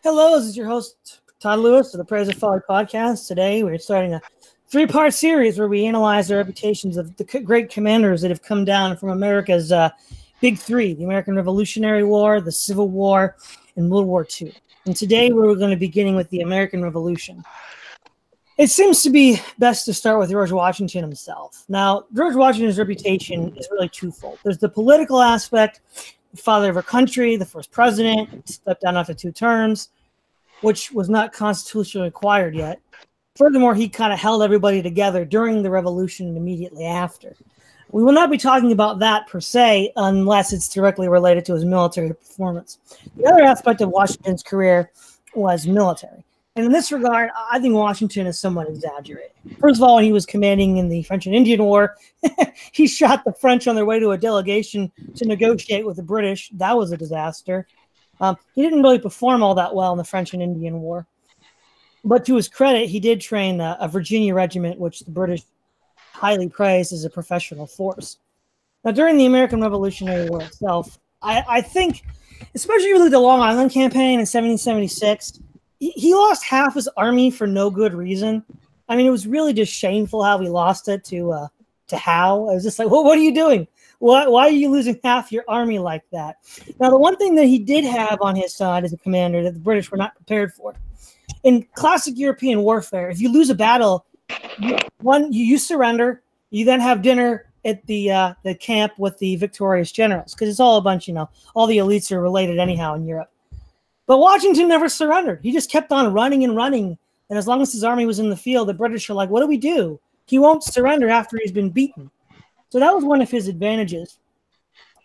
Hello, this is your host, Todd Lewis of the Praise of Folly podcast. Today, we're starting a three-part series where we analyze the reputations of the great commanders that have come down from America's big three, the American Revolutionary War, the Civil War, and World War II. And today, we're going to be beginning with the American Revolution. It seems to be best to start with George Washington himself. Now, George Washington's reputation is really twofold. There's the political aspect, the father of our country, the first president, stepped down after 2 terms, which was not constitutionally required yet. Furthermore, he kind of held everybody together during the revolution and immediately after. We will not be talking about that per se unless it's directly related to his military performance. The other aspect of Washington's career was military. And in this regard, I think Washington is somewhat exaggerated. First of all, when he was commanding in the French and Indian War, he shot the French on their way to a delegation to negotiate with the British. That was a disaster. He didn't really perform all that well in the French and Indian War. But to his credit, he did train a Virginia regiment, which the British highly praised as a professional force. Now, during the American Revolutionary War itself, I think, especially with the Long Island campaign in 1776, he lost half his army for no good reason. I mean, it was really just shameful how he lost it to Howe. I was just like, well, what are you doing? Why are you losing half your army like that? Now, the one thing that he did have on his side as a commander that the British were not prepared for. In classic European warfare, if you lose a battle, you surrender. You then have dinner at the camp with the victorious generals because it's all a bunch, all the elites are related anyhow in Europe. But Washington never surrendered. He just kept on running and running. And as long as his army was in the field, the British are like, what do we do? He won't surrender after he's been beaten. So that was one of his advantages.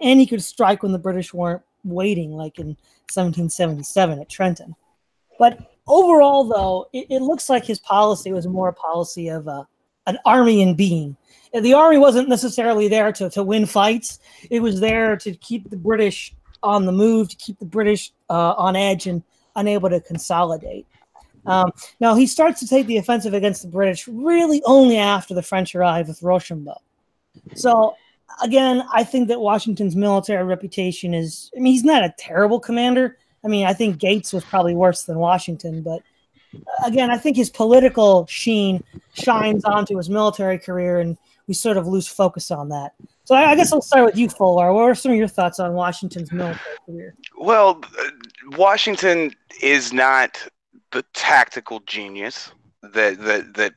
And he could strike when the British weren't waiting, like in 1777 at Trenton. But overall, though, it looks like his policy was more a policy of an army in being. And the army wasn't necessarily there to win fights. It was there to keep the British on the move, to keep the British on edge and unable to consolidate. Now, he starts to take the offensive against the British really only after the French arrive with Rochambeau. So, again, I think that Washington's military reputation is, he's not a terrible commander. I think Gates was probably worse than Washington, but again, I think his political sheen shines onto his military career, and we sort of lose focus on that. So I guess I'll start with you, Fuller. What are some of your thoughts on Washington's military career? Well, Washington is not the tactical genius that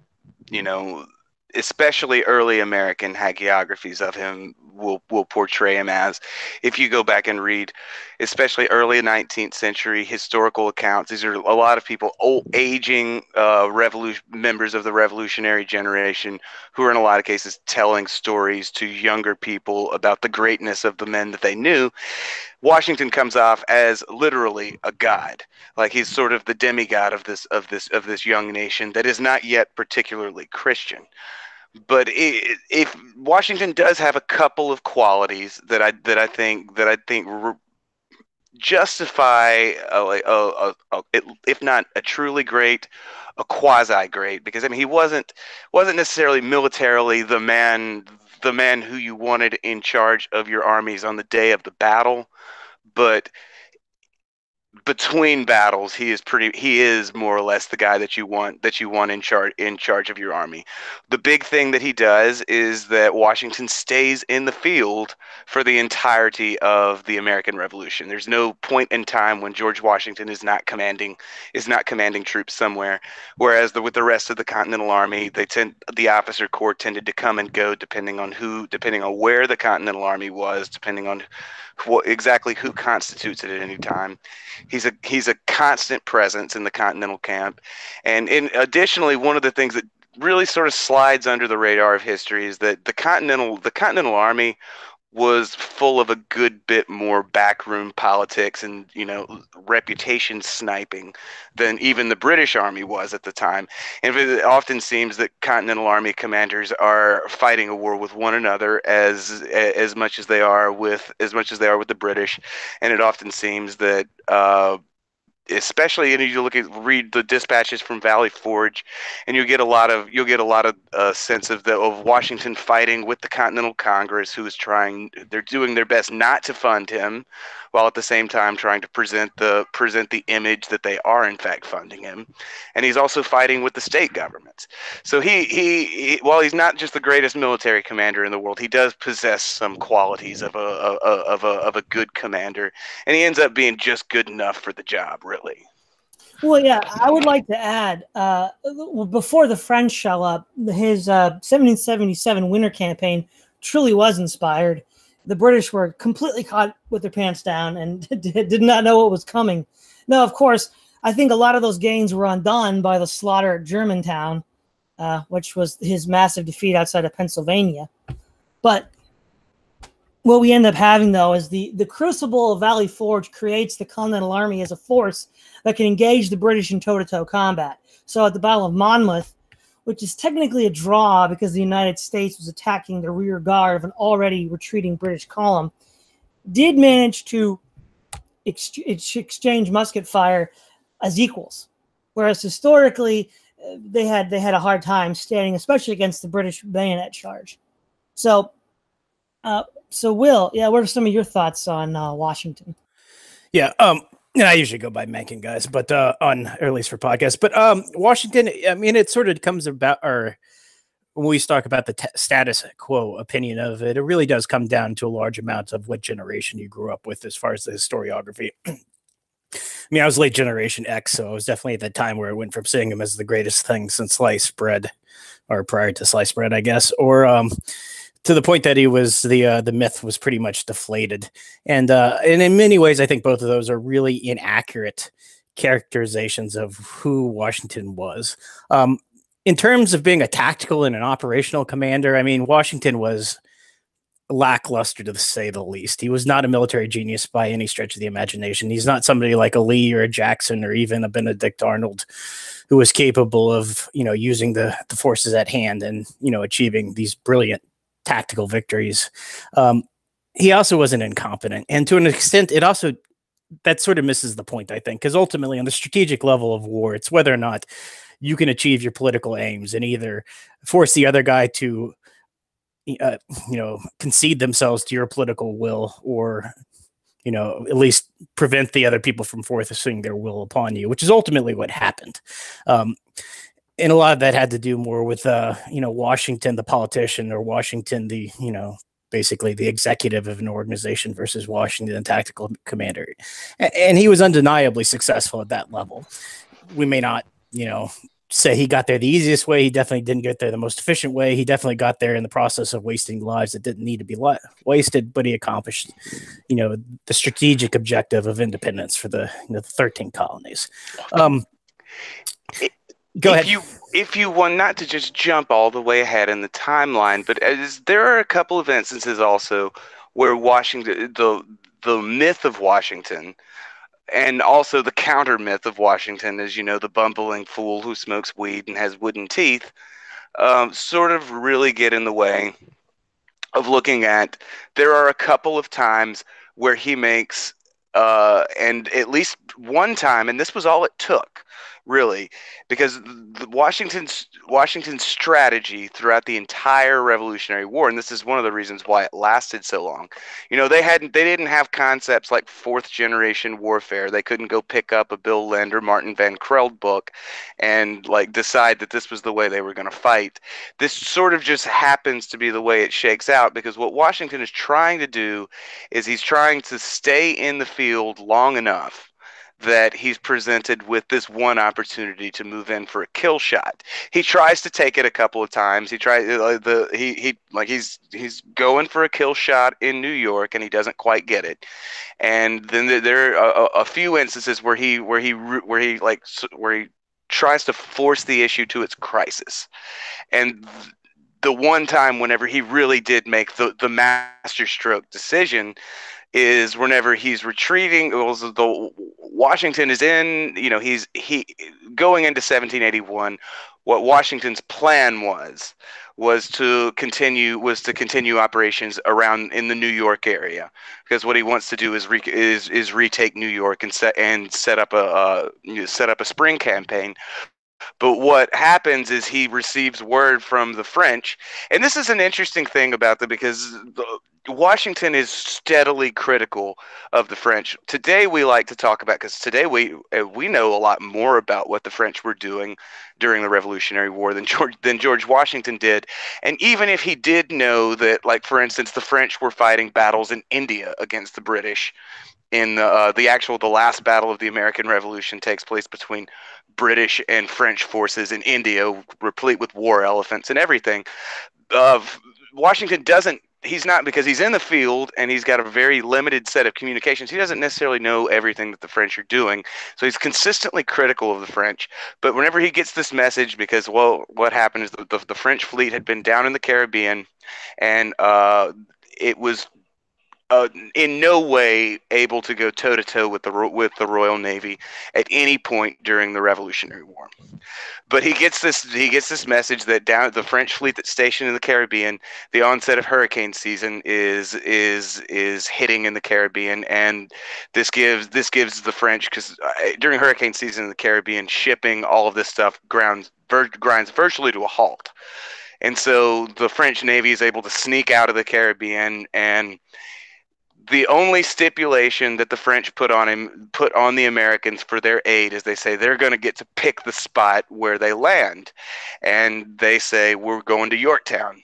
especially early American hagiographies of him will portray him as. If you go back and read, especially early 19th century historical accounts, these are a lot of people, aging members of the revolutionary generation, who are in a lot of cases telling stories to younger people about the greatness of the men that they knew. Washington comes off as literally a god, like he's sort of the demigod of this young nation that is not yet particularly Christian. But if Washington does have a couple of qualities that I think justify if not a truly great, a quasi great, because he wasn't necessarily militarily the man who you wanted in charge of your armies on the day of the battle, but between battles, he is more or less the guy that you want in charge of your army. The big thing that he does is that Washington stays in the field for the entirety of the American Revolution. There's no point in time when George Washington is not commanding troops somewhere. Whereas with the rest of the Continental Army, the officer corps tended to come and go depending on where the Continental Army was, depending on exactly who constitutes it at any time. He's a constant presence in the Continental camp. And additionally, one of the things that really sort of slides under the radar of history is that the Continental Army was full of a good bit more backroom politics and, reputation sniping than even the British Army was at the time. And it often seems that Continental Army commanders are fighting a war with one another as much as they are with the British. And it often seems that especially, and you read the dispatches from Valley Forge, and you'll get a lot of sense of Washington fighting with the Continental Congress, they're doing their best not to fund him, while at the same time trying to present the image that they are in fact funding him. And he's also fighting with the state governments. So he while he's not just the greatest military commander in the world, he does possess some qualities of a good commander, and he ends up being just good enough for the job, really. Well, yeah, I would like to add, before the French show up, his 1777 winter campaign truly was inspired. The British were completely caught with their pants down and did not know what was coming. Now, of course, I think a lot of those gains were undone by the slaughter at Germantown, which was his massive defeat outside of Pennsylvania. But what we end up having, though, is the crucible of Valley Forge creates the Continental Army as a force that can engage the British in toe-to-toe combat. So at the Battle of Monmouth, which is technically a draw because the United States was attacking the rear guard of an already retreating British column, did manage to exchange musket fire as equals, whereas historically they had a hard time standing, especially against the British bayonet charge. So Will, what are some of your thoughts on Washington? Yeah, I usually go by Mencken, guys, but or at least for podcasts. But Washington, I mean, it sort of comes about, or when we talk about the status quo opinion of it, it really does come down to a large amount of what generation you grew up with as far as the historiography. I mean, I was late generation X, so I was definitely at the time where I went from seeing him as the greatest thing since sliced bread, or prior to sliced bread, I guess, or to the point that he was the myth was pretty much deflated, and in many ways, I think both of those are really inaccurate characterizations of who Washington was. In terms of being a tactical and an operational commander, I mean, Washington was lackluster, to say the least. He was not a military genius by any stretch of the imagination. He's not somebody like a Lee or a Jackson or even a Benedict Arnold, who was capable of, using the forces at hand and, achieving these brilliant tactical victories. He also wasn't incompetent. And to an extent, that sort of misses the point, I think, because ultimately on the strategic level of war, it's whether or not you can achieve your political aims and either force the other guy to, concede themselves to your political will, or, at least prevent the other people from forcing their will upon you, which is ultimately what happened. And a lot of that had to do more with, Washington, the politician, or Washington, the, basically the executive of an organization, versus Washington, the tactical commander. And he was undeniably successful at that level. We may not, say he got there the easiest way. He definitely didn't get there the most efficient way. He definitely got there in the process of wasting lives that didn't need to be wasted, but he accomplished, the strategic objective of independence for the 13 colonies. Go ahead. If you want, not to just jump all the way ahead in the timeline, but there are a couple of instances also where Washington, the myth of Washington, and also the counter myth of Washington, as the bumbling fool who smokes weed and has wooden teeth, sort of really get in the way of looking at. There are a couple of times where he makes, and at least one time, and this was all it took, really, because Washington's strategy throughout the entire Revolutionary War, and this is one of the reasons why it lasted so long. They didn't have concepts like fourth generation warfare. They couldn't go pick up a Bill Lind or Martin Van Kreld book and decide that this was the way they were going to fight. This sort of just happens to be the way it shakes out, because what Washington is trying to do is he's trying to stay in the field long enough that he's presented with this one opportunity to move in for a kill shot. He tries to take it a couple of times. He tries he's going for a kill shot in New York, and he doesn't quite get it. And then there are a few instances where he tries to force the issue to its crisis. And the one time whenever he really did make the master stroke decision is whenever he's retreating. It was Washington is in, he going into 1781. What Washington's plan was to continue operations around in the New York area, because what he wants to do is retake New York and set up a spring campaign. But what happens is he receives word from the French, and this is an interesting thing about that, because Washington is steadily critical of the French. Today we like to talk about, because today we know a lot more about what the French were doing during the Revolutionary War than George Washington did. And even if he did know that, like, for instance, the French were fighting battles in India against the British, in the last battle of the American Revolution takes place between British and French forces in India, replete with war elephants and everything. Washington doesn't. He's not, because he's in the field and he's got a very limited set of communications. He doesn't necessarily know everything that the French are doing, so he's consistently critical of the French. But whenever he gets this message, because, well, what happened is the French fleet had been down in the Caribbean, and it was in no way able to go toe-to-toe with the Royal Navy at any point during the Revolutionary War. But he gets this message that down the French fleet that's stationed in the Caribbean, the onset of hurricane season is hitting in the Caribbean, and this gives the French, because during hurricane season in the Caribbean, shipping, all of this stuff grinds virtually to a halt. And so the French Navy is able to sneak out of the Caribbean, and the only stipulation that the French put on the Americans for their aid is they say they're going to get to pick the spot where they land. And they say, we're going to Yorktown.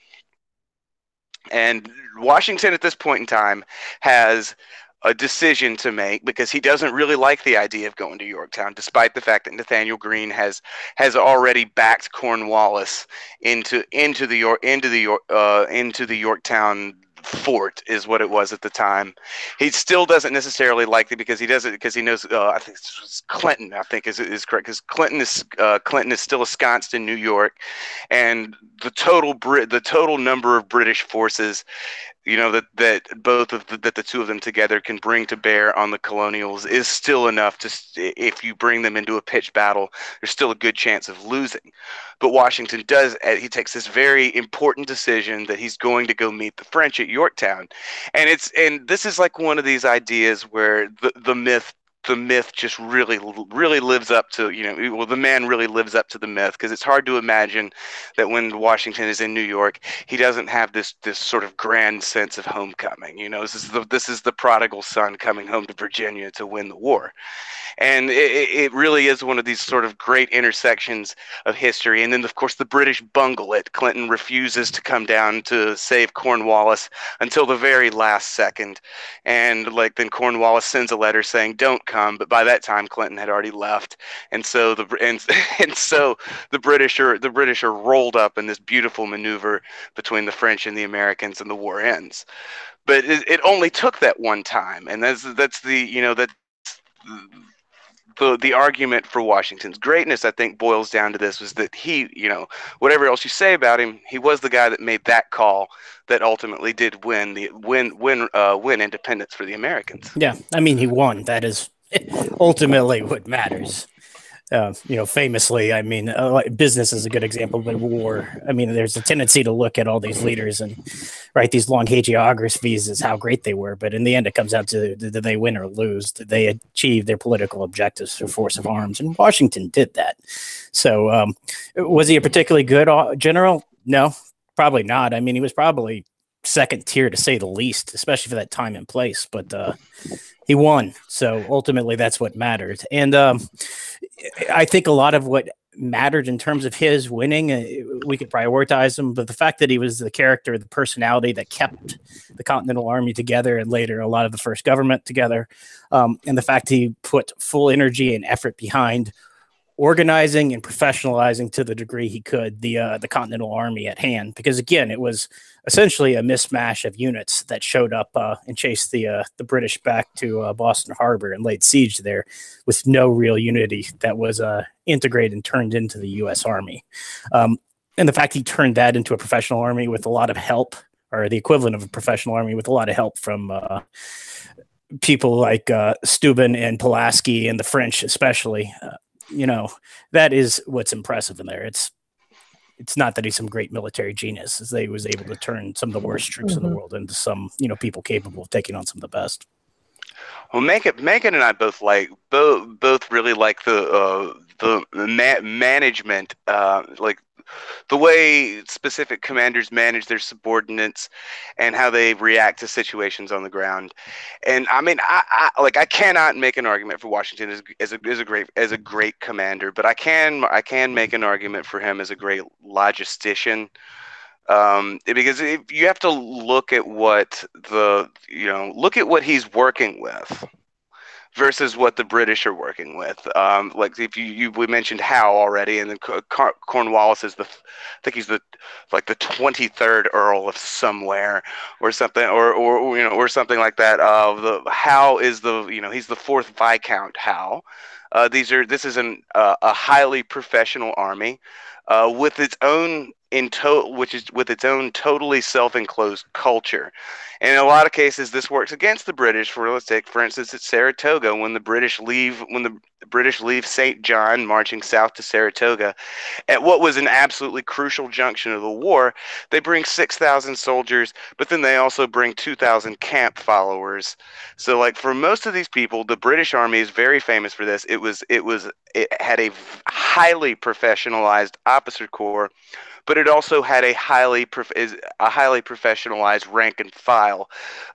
And Washington at this point in time has a decision to make, because he doesn't really like the idea of going to Yorktown, despite the fact that Nathaniel Greene has already backed Cornwallis into the Yorktown fort, is what it was at the time. He still doesn't necessarily like it, because he knows I think it's Clinton, I think is correct, because Clinton is still ensconced in New York, and the total number of British forces, that the two of them together can bring to bear on the colonials is still enough to, if you bring them into a pitched battle, there's still a good chance of losing. But Washington he takes this very important decision that he's going to go meet the French at Yorktown. And this is like one of these ideas where the myth just really lives up to, the man really lives up to the myth, because it's hard to imagine that when Washington is in New York, he doesn't have this sort of grand sense of homecoming. This is the prodigal son coming home to Virginia to win the war. And it really is one of these sort of great intersections of history. And then, of course, the British bungle it. Clinton refuses to come down to save Cornwallis until the very last second. And then Cornwallis sends a letter saying, don't come. But by that time, Clinton had already left. And so the British are rolled up in this beautiful maneuver between the French and the Americans, and the war ends. But it only took that one time. And that's the argument for Washington's greatness, I think, boils down to this: was that he, whatever else you say about him, he was the guy that made that call that ultimately did win independence for the Americans. Yeah, I mean, he won. That is ultimately what matters. Famously, I mean, business is a good example, but war, I mean, there's a tendency to look at all these leaders and write these long hagiographies as how great they were. But in the end, it comes down to, did they win or lose? Did they achieve their political objectives through force of arms? And Washington did that. So was he a particularly good general? No, probably not. I mean, he was probably second tier, to say the least, especially for that time and place. But he won. So ultimately, that's what mattered. And I think a lot of what mattered in terms of his winning, we could prioritize him, but the fact that he was the character, the personality that kept the Continental Army together, and later a lot of the first government together, and the fact he put full energy and effort behind organizing and professionalizing to the degree he could the Continental Army at hand, because again, it was essentially a mismatch of units that showed up and chased the British back to Boston Harbor and laid siege there with no real unity that was integrated and turned into the U.S. Army. And the fact he turned that into a professional army with a lot of help, or the equivalent of a professional army with a lot of help from people like Steuben and Pulaski and the French, especially, that is what's impressive in there. It's not that he's some great military genius, as they was able to turn some of the worst troops in the world into some, people capable of taking on some of the best. Well, Megan and I both really like the management, like the way specific commanders manage their subordinates and how they react to situations on the ground. And I mean, I cannot make an argument for Washington as a great commander, but I can make an argument for him as a great logistician. Because if you have to look at what he's working with versus what the British are working with. Like if we mentioned Howe already, and then Cornwallis is I think he's the 23rd Earl of somewhere or something, or something like that. The Howe is he's the 4th Viscount Howe. This is a highly professional army with its own totally self-enclosed culture. And in a lot of cases, this works against the British. Let's take, for instance, at Saratoga, when the British leave St. John, marching south to Saratoga, at what was an absolutely crucial junction of the war, they bring 6,000 soldiers, but then they also bring 2,000 camp followers. So, like, for most of these people, the British Army is very famous for this. It had a highly professionalized officer corps, but it also had a highly professionalized rank and file.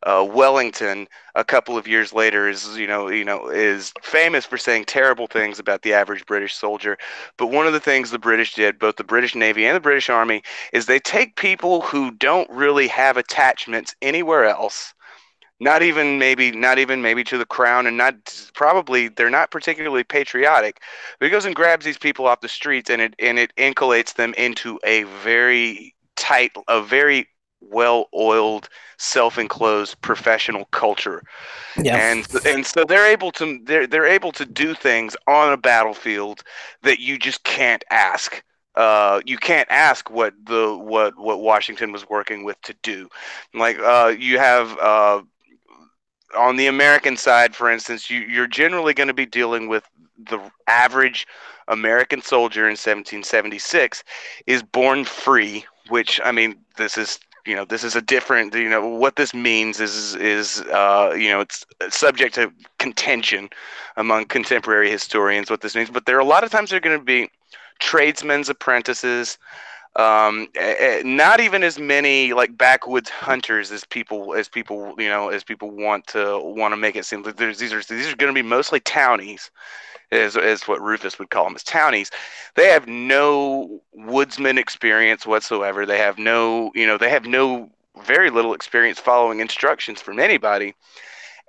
Wellington, a couple of years later, is famous for saying terrible things about the average British soldier. But one of the things the British did, both the British Navy and the British Army, is they take people who don't really have attachments anywhere else. Not even maybe to the crown, and they're not particularly patriotic. But he goes and grabs these people off the streets, and it inculcates them into a very tight, a very well-oiled, self-enclosed professional culture. Yeah. And so they're able to do things on a battlefield that you just can't ask. You can't ask what Washington was working with to do. Like you have on the American side, for instance, you're generally going to be dealing with the average American soldier in 1776 is born free, which, I mean, this is a different, what this means is it's subject to contention among contemporary historians, what this means. But there are a lot of times they're going to be tradesmen's apprentices, not even as many like backwoods hunters as people want to make it seem. Like these are going to be mostly townies, as what Rufus would call them, as townies. They have no woodsman experience whatsoever. They have very little experience following instructions from anybody.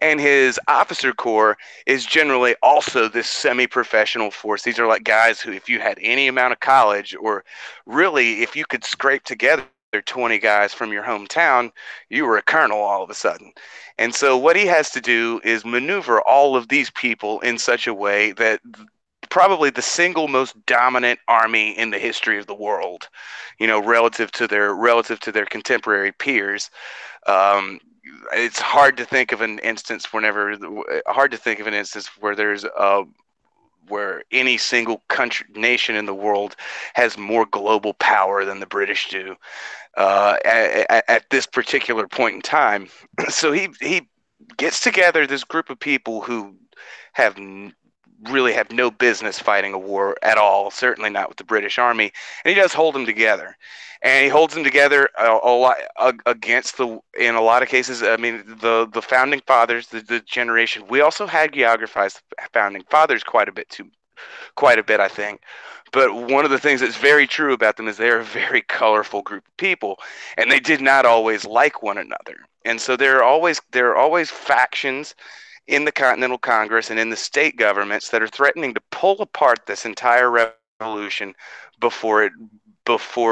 And his officer corps is generally also this semi-professional force. These are like guys who, if you had any amount of college, or really if you could scrape together 20 guys from your hometown, you were a colonel all of a sudden. And so what he has to do is maneuver all of these people in such a way that probably the single most dominant army in the history of the world, relative to their contemporary peers. It's hard to think of an instance where there's where any single nation in the world has more global power than the British do at this particular point in time. So he gets together this group of people who really have no business fighting a war at all, certainly not with the British Army, and he does hold them together. And he holds them together a lot against in a lot of cases, I mean, the founding fathers, the generation. We also had geographized founding fathers quite a bit, I think. But one of the things that's very true about them is they're a very colorful group of people, and they did not always like one another. And so there are always factions in the Continental Congress and in the state governments that are threatening to pull apart this entire revolution before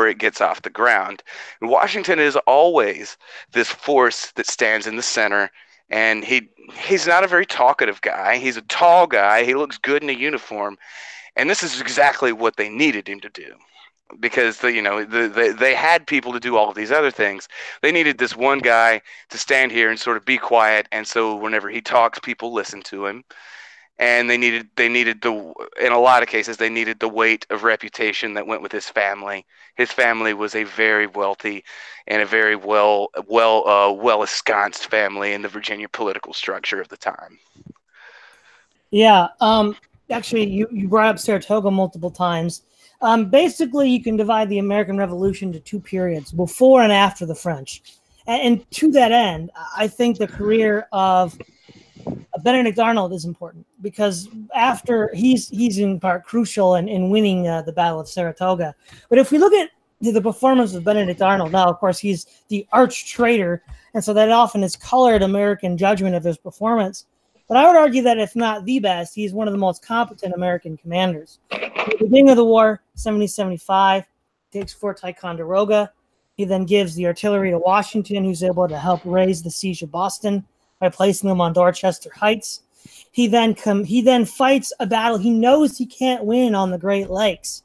it gets off the ground. And Washington is always this force that stands in the center, and he's not a very talkative guy. He's a tall guy. He looks good in a uniform, and this is exactly what they needed him to do. because they had people to do all of these other things. They needed this one guy to stand here and sort of be quiet, and so whenever he talks, people listen to him. And they needed in a lot of cases they needed the weight of reputation that went with his family. His family was a very wealthy and a very well ensconced family in the Virginia political structure of the time. Yeah. Actually, you brought up Saratoga multiple times. Basically, you can divide the American Revolution into two periods, before and after the French. And to that end, I think the career of Benedict Arnold is important, because after he's in part crucial in winning the Battle of Saratoga. But if we look at the performance of Benedict Arnold, now, of course, he's the arch traitor, and so that often has colored American judgment of his performance. But I would argue that if not the best, he's one of the most competent American commanders. At the beginning of the war, 1775, takes Fort Ticonderoga. He then gives the artillery to Washington, who's able to help raise the siege of Boston by placing them on Dorchester Heights. He then fights a battle he knows he can't win on the Great Lakes,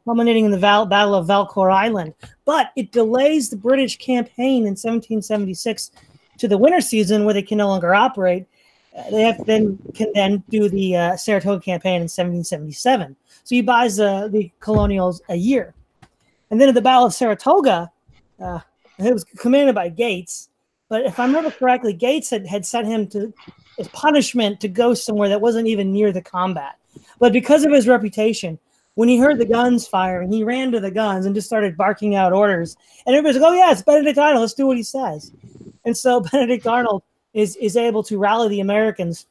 culminating in the Battle of Valcour Island. But it delays the British campaign in 1776 to the winter season, where they can no longer operate. They can then do the Saratoga campaign in 1777. So he buys the colonials a year. And then at the Battle of Saratoga, it was commanded by Gates. But if I remember correctly, Gates had sent him as punishment to go somewhere that wasn't even near the combat. But because of his reputation, when he heard the guns firing, he ran to the guns and just started barking out orders. And everybody's like, oh, yeah, it's Benedict Arnold. Let's do what he says. And so Benedict Arnold is able to rally the Americans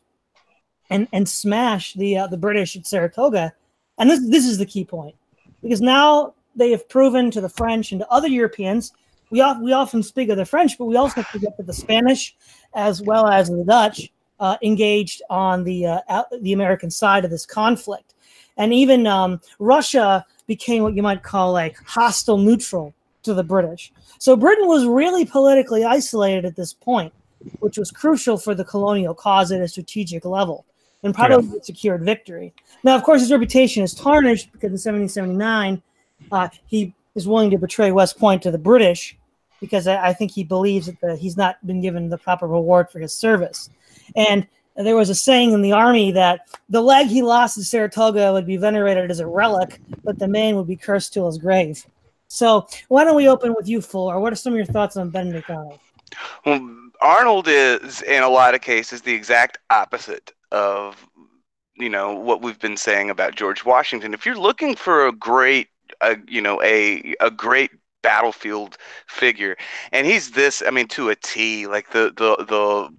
and smash the British at Saratoga. And this is the key point, because now they have proven to the French and to other Europeans. We often speak of the French, but we also forget that the Spanish, as well as the Dutch, engaged on the American side of this conflict. And even Russia became what you might call a hostile neutral to the British. So Britain was really politically isolated at this point, which was crucial for the colonial cause at a strategic level, and probably secured victory. Now, of course, his reputation is tarnished because in 1779, he is willing to betray West Point to the British, because I think he believes that he's not been given the proper reward for his service. And there was a saying in the army that the leg he lost at Saratoga would be venerated as a relic, but the man would be cursed to his grave. So why don't we open with you, Fuller? What are some of your thoughts on Benedict Arnold? Well, Arnold is, in a lot of cases, the exact opposite of, what we've been saying about George Washington. If you're looking for a great, a great battlefield figure, and he's this, to a T, like the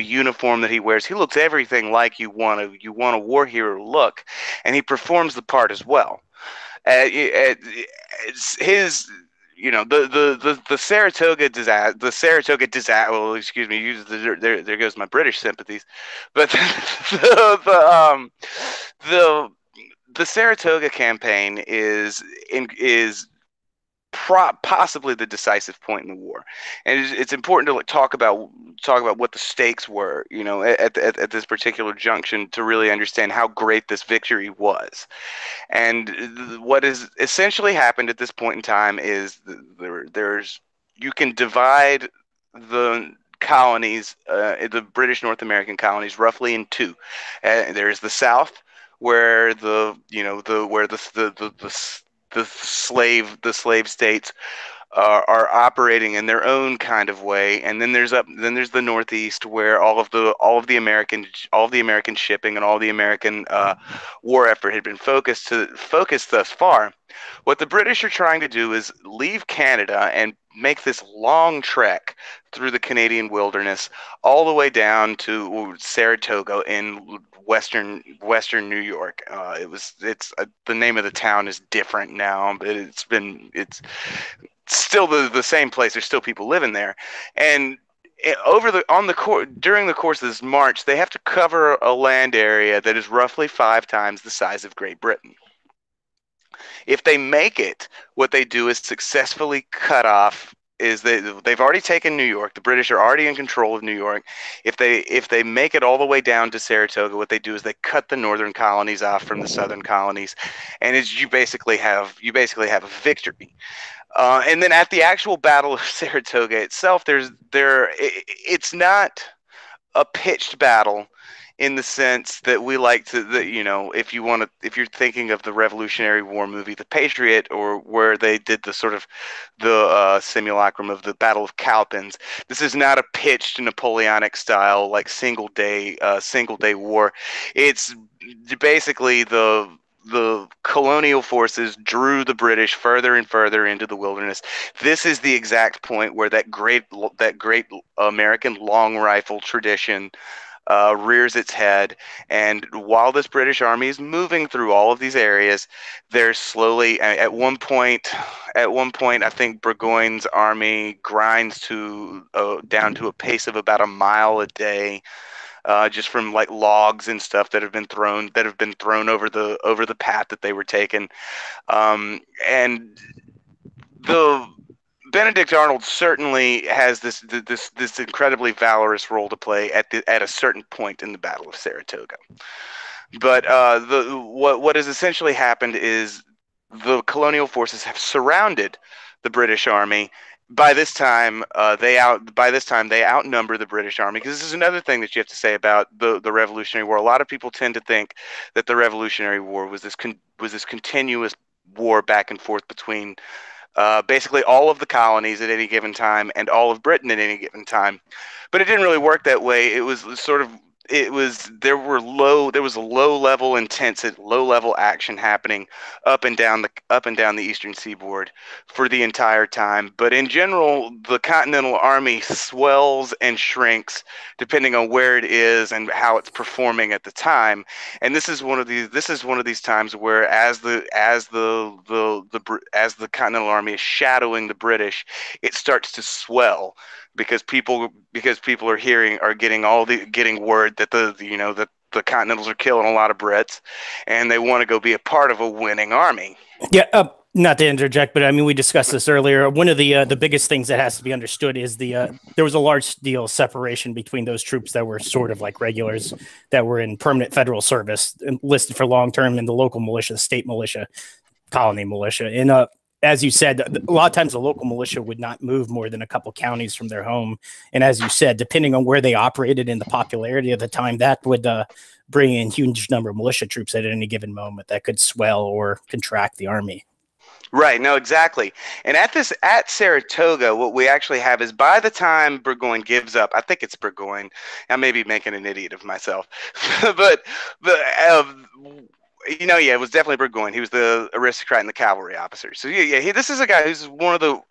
uniform that he wears, he looks everything like you want a war hero look, and he performs the part as well. His the Saratoga disaster. Well, excuse me. There goes my British sympathies, but the Saratoga campaign is possibly the decisive point in the war, and it's important to talk about what the stakes were, at this particular junction, to really understand how great this victory was. And what has essentially happened at this point in time is you can divide the colonies, the British North American colonies, roughly in two. There's the South, where the slave states are operating in their own kind of way, and then there's the Northeast, where all of the American shipping and all the American war effort had been focused thus far. What the British are trying to do is leave Canada and make this long trek through the Canadian wilderness all the way down to Saratoga in western New York. The name of the town is different now, but it's still the same place. There's still people living there, and during the course of this march, they have to cover a land area that is roughly 5 times the size of Great Britain. If they make it, what they do is successfully cut off is they've already taken New York. The British are already in control of New York. If they make it all the way down to Saratoga, what they do is they cut the northern colonies off from the southern colonies, and you basically have a victory. And then at the actual Battle of Saratoga itself, it's not a pitched battle in the sense that we like to, if you're thinking of the Revolutionary War movie, The Patriot, or where they did the sort of the simulacrum of the Battle of Cowpens, this is not a pitched Napoleonic style, like single day war. It's basically the colonial forces drew the British further and further into the wilderness. This is the exact point where that great American long rifle tradition rears its head. And while this British army is moving through all of these areas, they're slowly, at one point, I think Burgoyne's army grinds down to a pace of about a mile a day. Just from like logs and stuff that have been thrown over the path that they were taking, and the Benedict Arnold certainly has this incredibly valorous role to play at a certain point in the Battle of Saratoga. But what has essentially happened is the colonial forces have surrounded the British army. By this time, they outnumber the British army, because this is another thing that you have to say about the Revolutionary War. A lot of people tend to think that the Revolutionary War was this continuous war back and forth between basically all of the colonies at any given time and all of Britain at any given time. But it didn't really work that way. There was a low level action happening up and down the eastern seaboard for the entire time. But in general, the Continental Army swells and shrinks depending on where it is and how it's performing at the time. And this is one of these times where as the Continental Army is shadowing the British, it starts to swell. Because people are getting word that the Continentals are killing a lot of Brits, and they want to go be a part of a winning army. Yeah, not to interject, but I mean, we discussed this earlier. One of the biggest things that has to be understood is there was a large deal separation between those troops that were sort of like regulars that were in permanent federal service, enlisted for long term, and the local militia, the state militia, colony militia, and as you said, a lot of times the local militia would not move more than a couple counties from their home. And as you said, depending on where they operated and the popularity of the time, that would bring in huge number of militia troops at any given moment that could swell or contract the army. Right. No, exactly. And at Saratoga, what we actually have is, by the time Burgoyne gives up, I think it's Burgoyne. I may be making an idiot of myself, but it was definitely Burgoyne. He was the aristocrat and the cavalry officer. So this is a guy who's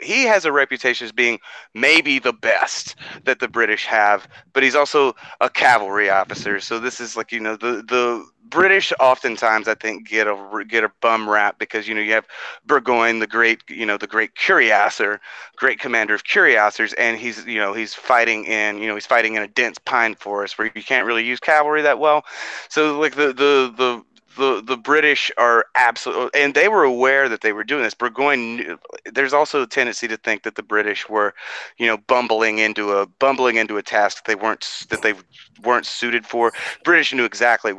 he has a reputation as being maybe the best that the British have, but he's also a cavalry officer. So this is like, the British oftentimes, I think, get a bum rap because, you have Burgoyne, the great cuirassier, great commander of cuirassiers, and he's fighting in a dense pine forest where you can't really use cavalry that well. So like the British are absolutely, and they were aware that they were doing this. Burgoyne, there's also a tendency to think that the British were, bumbling into a task that they weren't suited for. British knew exactly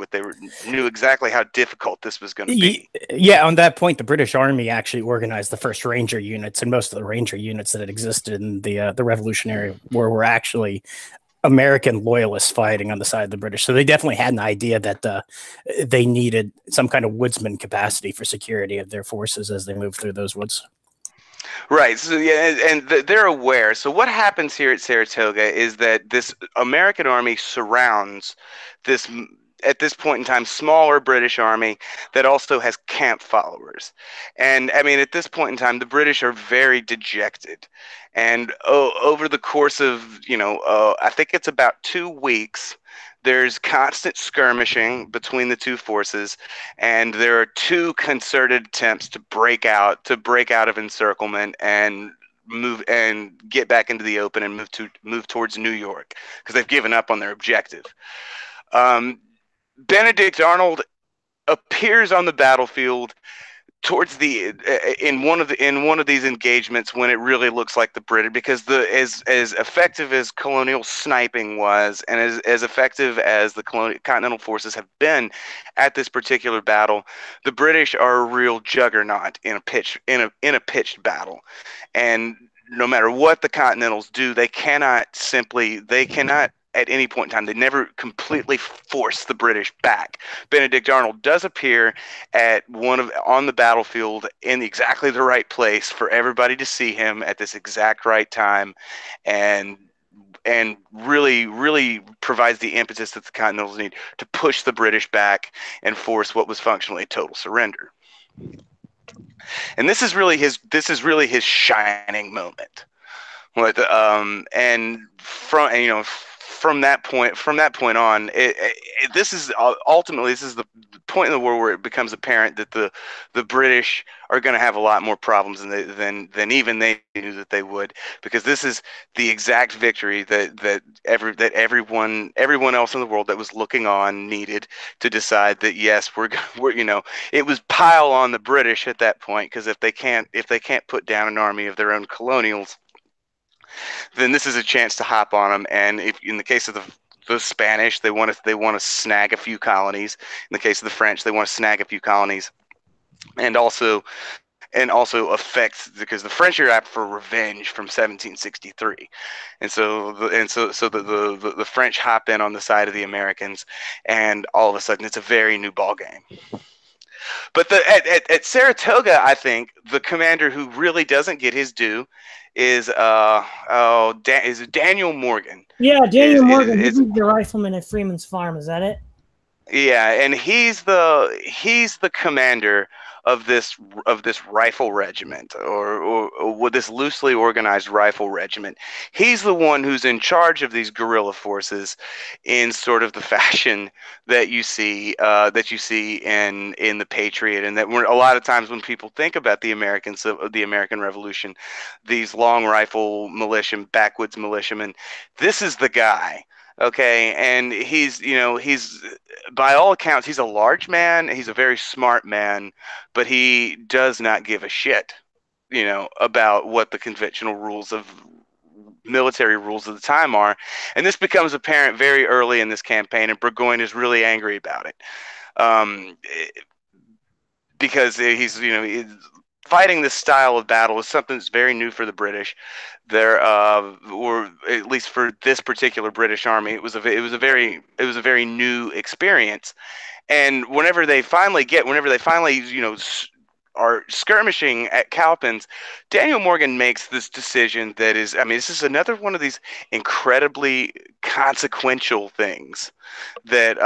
how difficult this was going to be. Yeah, on that point, the British Army actually organized the first Ranger units, and most of the Ranger units that had existed in the Revolutionary War were actually American loyalists fighting on the side of the British. So they definitely had an idea that they needed some kind of woodsman capacity for security of their forces as they moved through those woods. Right. So and they're aware. So what happens here at Saratoga is that this American army surrounds this, at this point in time, smaller British army that also has camp followers. And I mean, at this point in time, the British are very dejected. And over the course of, I think it's about 2 weeks, there's constant skirmishing between the two forces, and there are 2 concerted attempts to break out of encirclement and move and get back into the open and move towards New York, because they've given up on their objective. Benedict Arnold appears on the battlefield towards the in one of these engagements when it really looks like the British, because the as effective as colonial sniping was, and as effective as the continental forces have been at this particular battle, the British are a real juggernaut in a pitched battle. And no matter what the Continentals do, they cannot at any point in time, they never completely force the British back. Benedict Arnold does appear on the battlefield in exactly the right place for everybody to see him at this exact right time, and really provides the impetus that the Continentals need to push the British back and force what was functionally a total surrender. And this is really his shining moment. And from that point on, this is the point in the war where it becomes apparent that the British are going to have a lot more problems than even they knew that they would, because this is the exact victory that everyone else in the world that was looking on needed to decide that yes, we're it was pile on the British at that point, because if they can't put down an army of their own colonials, then this is a chance to hop on them. And if in the case of the Spanish, they want to snag a few colonies. In the case of the French, they want to snag a few colonies, and also affect, because the French are out for revenge from 1763, and so the French hop in on the side of the Americans, and all of a sudden it's a very new ball game. But at Saratoga, I think the commander who really doesn't get his due is Daniel Morgan. Yeah, Daniel Morgan. He's the rifleman at Freeman's Farm. Is that it? Yeah, and he's the commander of this rifle regiment, or with this loosely organized rifle regiment. He's the one who's in charge of these guerrilla forces in sort of the fashion that you see in the Patriot, and that a lot of times when people think about the American Revolution, these long rifle militia, backwoods militiamen, this is the guy. Okay, and he's by all accounts, he's a large man. He's a very smart man, but he does not give a shit, about what the conventional military rules of the time are. And this becomes apparent very early in this campaign, and Burgoyne is really angry about it, because he's fighting this style of battle is something that's very new for the British. There, or at least for this particular British army, it was a very new experience. And whenever they finally are skirmishing at Cowpens, Daniel Morgan makes this decision that is, this is another one of these incredibly consequential things that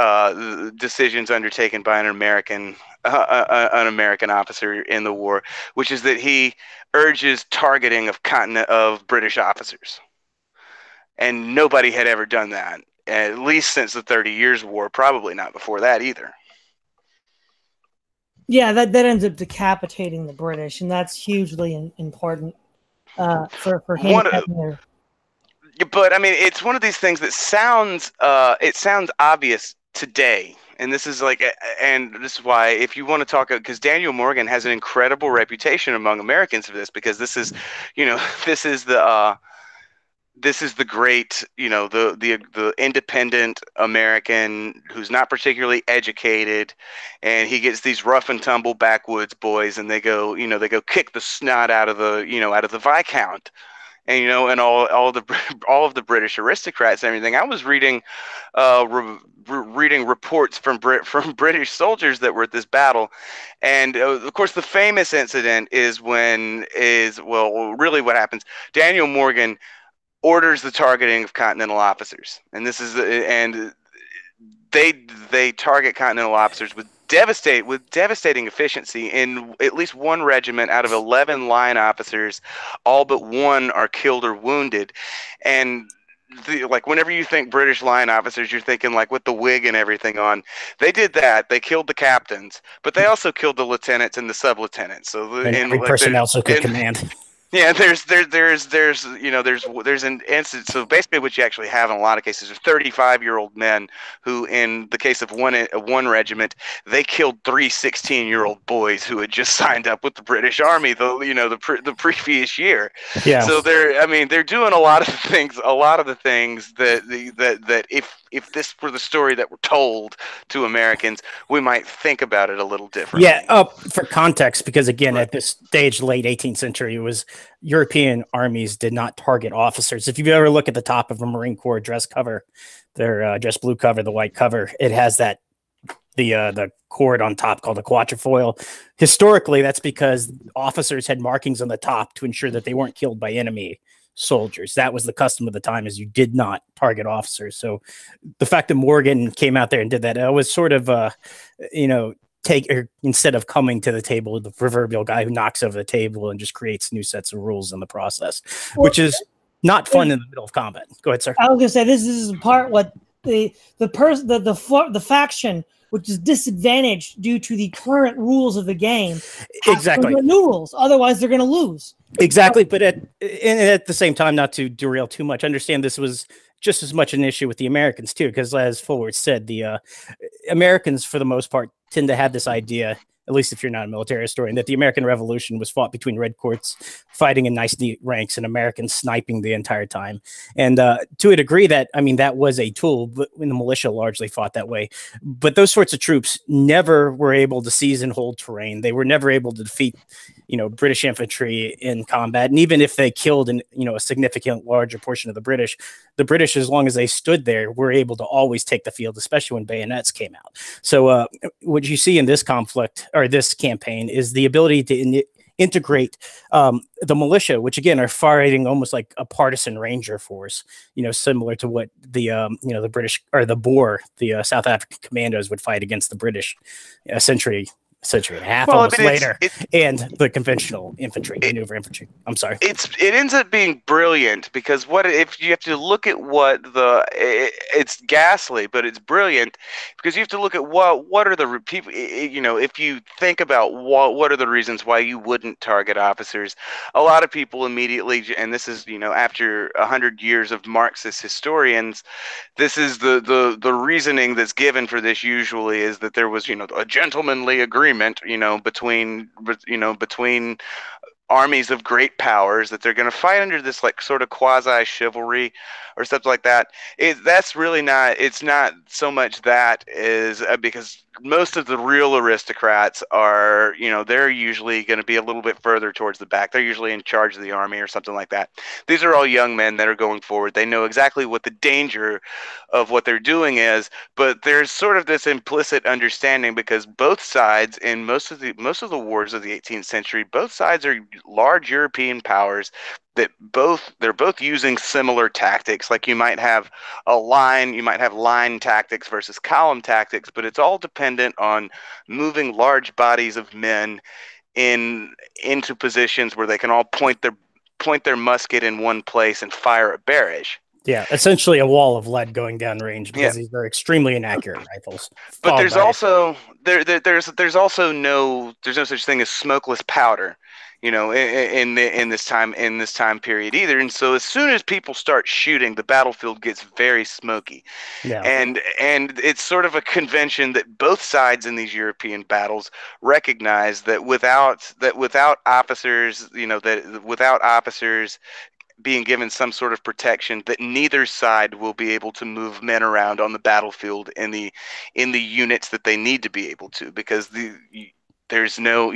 decisions undertaken by an American officer in the war, which is that he urges targeting of British officers, and nobody had ever done that, at least since the 30 Years' War. Probably not before that either. Yeah, that ends up decapitating the British, and that's hugely important for him. But it's one of these things that sounds obvious today. And this is why, if you want to talk, because Daniel Morgan has an incredible reputation among Americans for this, because this is the great, the independent American who's not particularly educated, and he gets these rough and tumble backwoods boys, and they go kick the snot out of the Viscount. And and all of the British aristocrats and everything. I was reading reports from British soldiers that were at this battle, and of course the famous incident is really what happens. Daniel Morgan orders the targeting of Continental officers, and they target Continental officers with devastating efficiency. In at least one regiment out of 11 line officers, all but one are killed or wounded. And whenever you think British line officers, you're thinking with the wig and everything on. They did that. They killed the captains, but they also killed the lieutenants and the sub-lieutenants. So every person also could command. Yeah, there's an instance. So basically, what you actually have in a lot of cases are 35-year-old men who, in the case of one regiment, they killed three 16-year-old boys who had just signed up with the British Army the previous year. Yeah. So they're doing a lot of the things that if this were the story that were told to Americans, we might think about it a little differently. Yeah, for context, because again, Right. at this stage, late 18th century, it was European armies did not target officers. If you ever look at the top of a Marine Corps dress cover, their dress blue cover, the white cover, it has that the cord on top called a quatrefoil. Historically, that's because officers had markings on the top to ensure that they weren't killed by enemy soldiers. That was the custom of the time, is you did not target officers. So the fact that Morgan came out there and did that, it was sort of instead of coming to the table, the proverbial guy who knocks over the table and just creates new sets of rules in the process, which is not fun in the middle of combat. Go ahead, sir. I was gonna say this is part what the faction which is disadvantaged due to the current rules of the game. Exactly. New rules, otherwise they're going to lose. Exactly, but at the same time, not to derail too much, understand this was just as much an issue with the Americans too, because as Fulworth said, the Americans, for the most part, tend to have this idea, at least if you're not a military historian, that the American Revolution was fought between red coats fighting in nice neat ranks and Americans sniping the entire time. And to a degree that was a tool, but when the militia largely fought that way. But those sorts of troops never were able to seize and hold terrain. They were never able to defeat British infantry in combat. And even if they killed a significant larger portion of the British, as long as they stood there, were able to always take the field, especially when bayonets came out. So what you see in this conflict or this campaign is the ability to integrate the militia, which again are fighting almost like a partisan ranger force, similar to what the British or the Boer, the South African commandos would fight against the British a century and a half later, and the conventional maneuver infantry. I'm sorry. It ends up being brilliant because if you have to look at it's ghastly, but it's brilliant because you have to look at what are the people, if you think about what are the reasons why you wouldn't target officers, a lot of people immediately, and this is, after 100 years of Marxist historians, this is the reasoning that's given for this usually is that there was, a gentlemanly agreement, between armies of great powers that they're going to fight under this like sort of quasi chivalry or stuff like that. That's really not. It's not so much that is because most of the real aristocrats are, they're usually going to be a little bit further towards the back. They're usually in charge of the army or something like that. These are all young men that are going forward. They know exactly what the danger of what they're doing is, but there's sort of this implicit understanding because both sides in most of the wars of the 18th century, both sides are large European powers that they're both using similar tactics. Like you might have line tactics versus column tactics, but it's all dependent on moving large bodies of men into positions where they can all point their musket in one place and fire a barrage. Yeah, essentially a wall of lead going down range because these are extremely inaccurate rifles. But there's no such thing as smokeless powder, in this time period either. And so as soon as people start shooting, the battlefield gets very smoky. Yeah. And it's sort of a convention that both sides in these European battles recognize that without officers, without officers being given some sort of protection, that neither side will be able to move men around on the battlefield in the units that they need to be able to, because there's no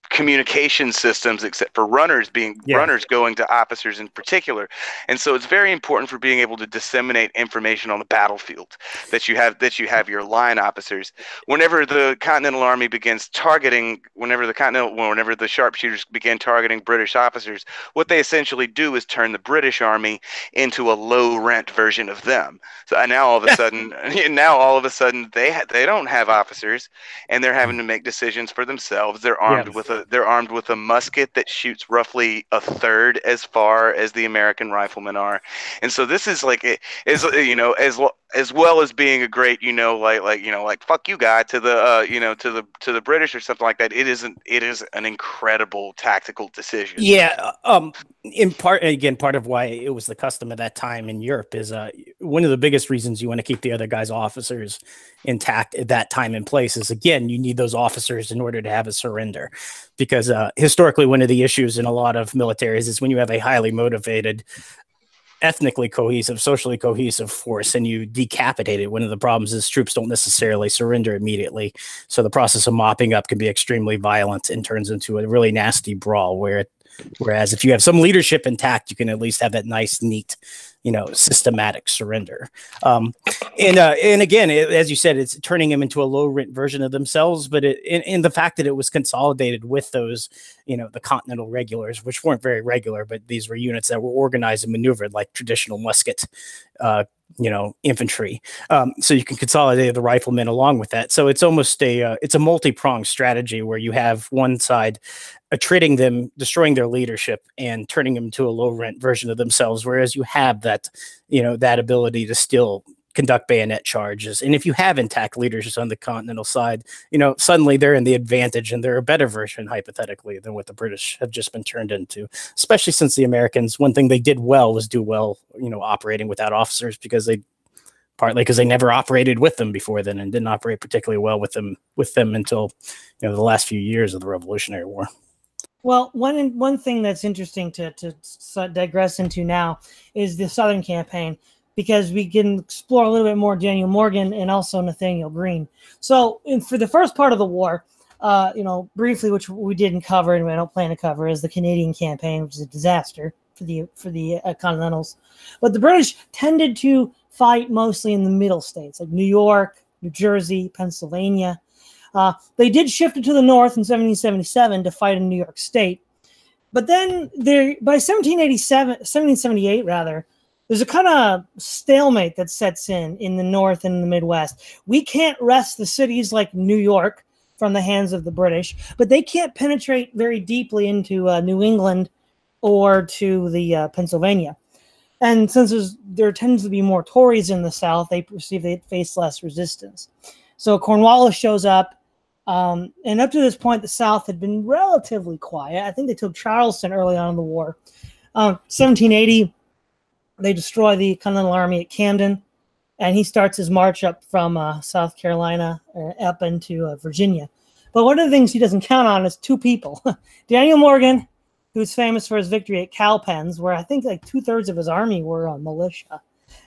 communication systems except for runners going to officers in particular. And so it's very important for being able to disseminate information on the battlefield that you have your line officers. Whenever the Continental Army begins targeting, whenever the sharpshooters began targeting British officers, what they essentially do is turn the British Army into a low rent version of them. So now all of a sudden they don't have officers and they're having to make decisions for themselves. They're armed with a musket that shoots roughly a third as far as the American riflemen are. And so this is like, as well as being a great, like fuck you guy to the to the British or something like that. It is an incredible tactical decision. Yeah, in part, again, part of why it was the custom of that time in Europe is one of the biggest reasons you want to keep the other guy's officers intact at that time and place is, again, you need those officers in order to have a surrender, because historically one of the issues in a lot of militaries is when you have a highly motivated, ethnically cohesive, socially cohesive force and you decapitate it. One of the problems is troops don't necessarily surrender immediately. So the process of mopping up can be extremely violent and turns into a really nasty brawl whereas if you have some leadership intact, you can at least have that nice, neat, systematic surrender. And again, as you said, it's turning them into a low rent version of themselves, but in the fact that it was consolidated with those, the Continental Regulars, which weren't very regular, but these were units that were organized and maneuvered like traditional musket, infantry. So you can consolidate the riflemen along with that. So it's almost it's a multi-pronged strategy where you have one side attriting them, destroying their leadership and turning them to a low rent version of themselves. Whereas you have that, that ability to still conduct bayonet charges. And if you have intact leaders on the Continental side, suddenly they're in the advantage and they're a better version, hypothetically, than what the British have just been turned into, especially since the Americans, one thing they did well was do well, operating without officers partly because they never operated with them before then and didn't operate particularly well with them until, the last few years of the Revolutionary War. Well, one thing that's interesting to digress into now is the Southern campaign, because we can explore a little bit more Daniel Morgan and also Nathaniel Greene. So for the first part of the war, briefly, which we didn't cover and we don't plan to cover, is the Canadian campaign, which is a disaster for the Continentals. But the British tended to fight mostly in the middle states, like New York, New Jersey, Pennsylvania. They did shift it to the north in 1777 to fight in New York State. But then by 1778, there's a kind of stalemate that sets in the North and in the Midwest. We can't wrest the cities like New York from the hands of the British, but they can't penetrate very deeply into New England or to the Pennsylvania. And since there tends to be more Tories in the South, they perceive they face less resistance. So Cornwallis shows up, and up to this point, the South had been relatively quiet. I think they took Charleston early on in the war. 1780, they destroy the Continental Army at Camden, and he starts his march up from South Carolina up into Virginia. But one of the things he doesn't count on is two people. Daniel Morgan, who's famous for his victory at Cowpens, where I think like 2/3 of his army were on militia,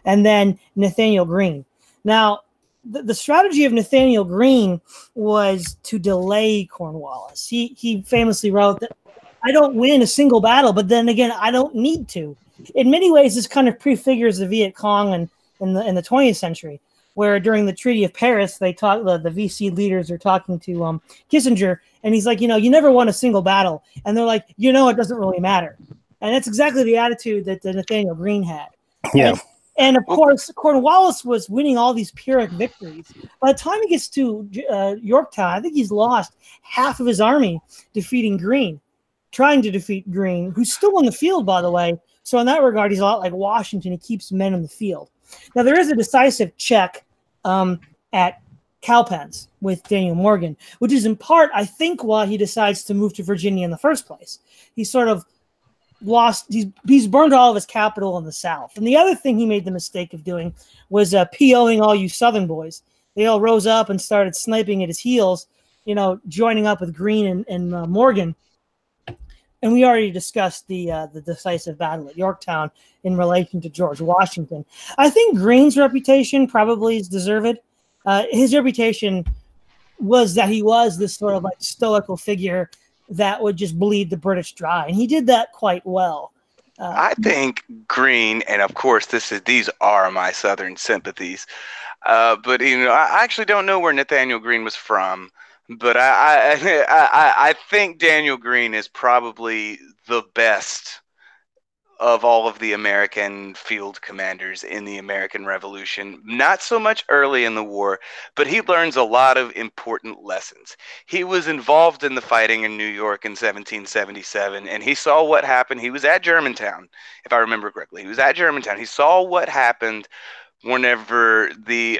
and then Nathaniel Greene. Now, the strategy of Nathaniel Greene was to delay Cornwallis. He famously wrote that, "I don't win a single battle, but then again, I don't need to." In many ways, this kind of prefigures the Viet Cong in the 20th century, where during the Treaty of Paris, the VC leaders are talking to Kissinger, and he's like, you never won a single battle. And they're like, it doesn't really matter. And that's exactly the attitude that Nathaniel Greene had. Yeah. And of course, Cornwallis was winning all these Pyrrhic victories. By the time he gets to Yorktown, I think he's lost half of his army trying to defeat Greene, who's still on the field, by the way. So in that regard, he's a lot like Washington. He keeps men in the field. Now, there is a decisive check at Cowpens with Daniel Morgan, which is in part, I think, why he decides to move to Virginia in the first place. He's sort of he's burned all of his capital in the South. And the other thing he made the mistake of doing was POing all you Southern boys. They all rose up and started sniping at his heels, joining up with Greene and Morgan. And we already discussed the decisive battle at Yorktown in relation to George Washington. I think Greene's reputation probably is deserved. His reputation was that he was this sort of like stoical figure that would just bleed the British dry, and he did that quite well. I think Greene, and of course these are my Southern sympathies, but I actually don't know where Nathaniel Greene was from. But I think Daniel Greene is probably the best of all of the American field commanders in the American Revolution. Not so much early in the war, but he learns a lot of important lessons. He was involved in the fighting in New York in 1777, and he saw what happened. He was at Germantown, if I remember correctly. He was at Germantown. He saw what happened whenever the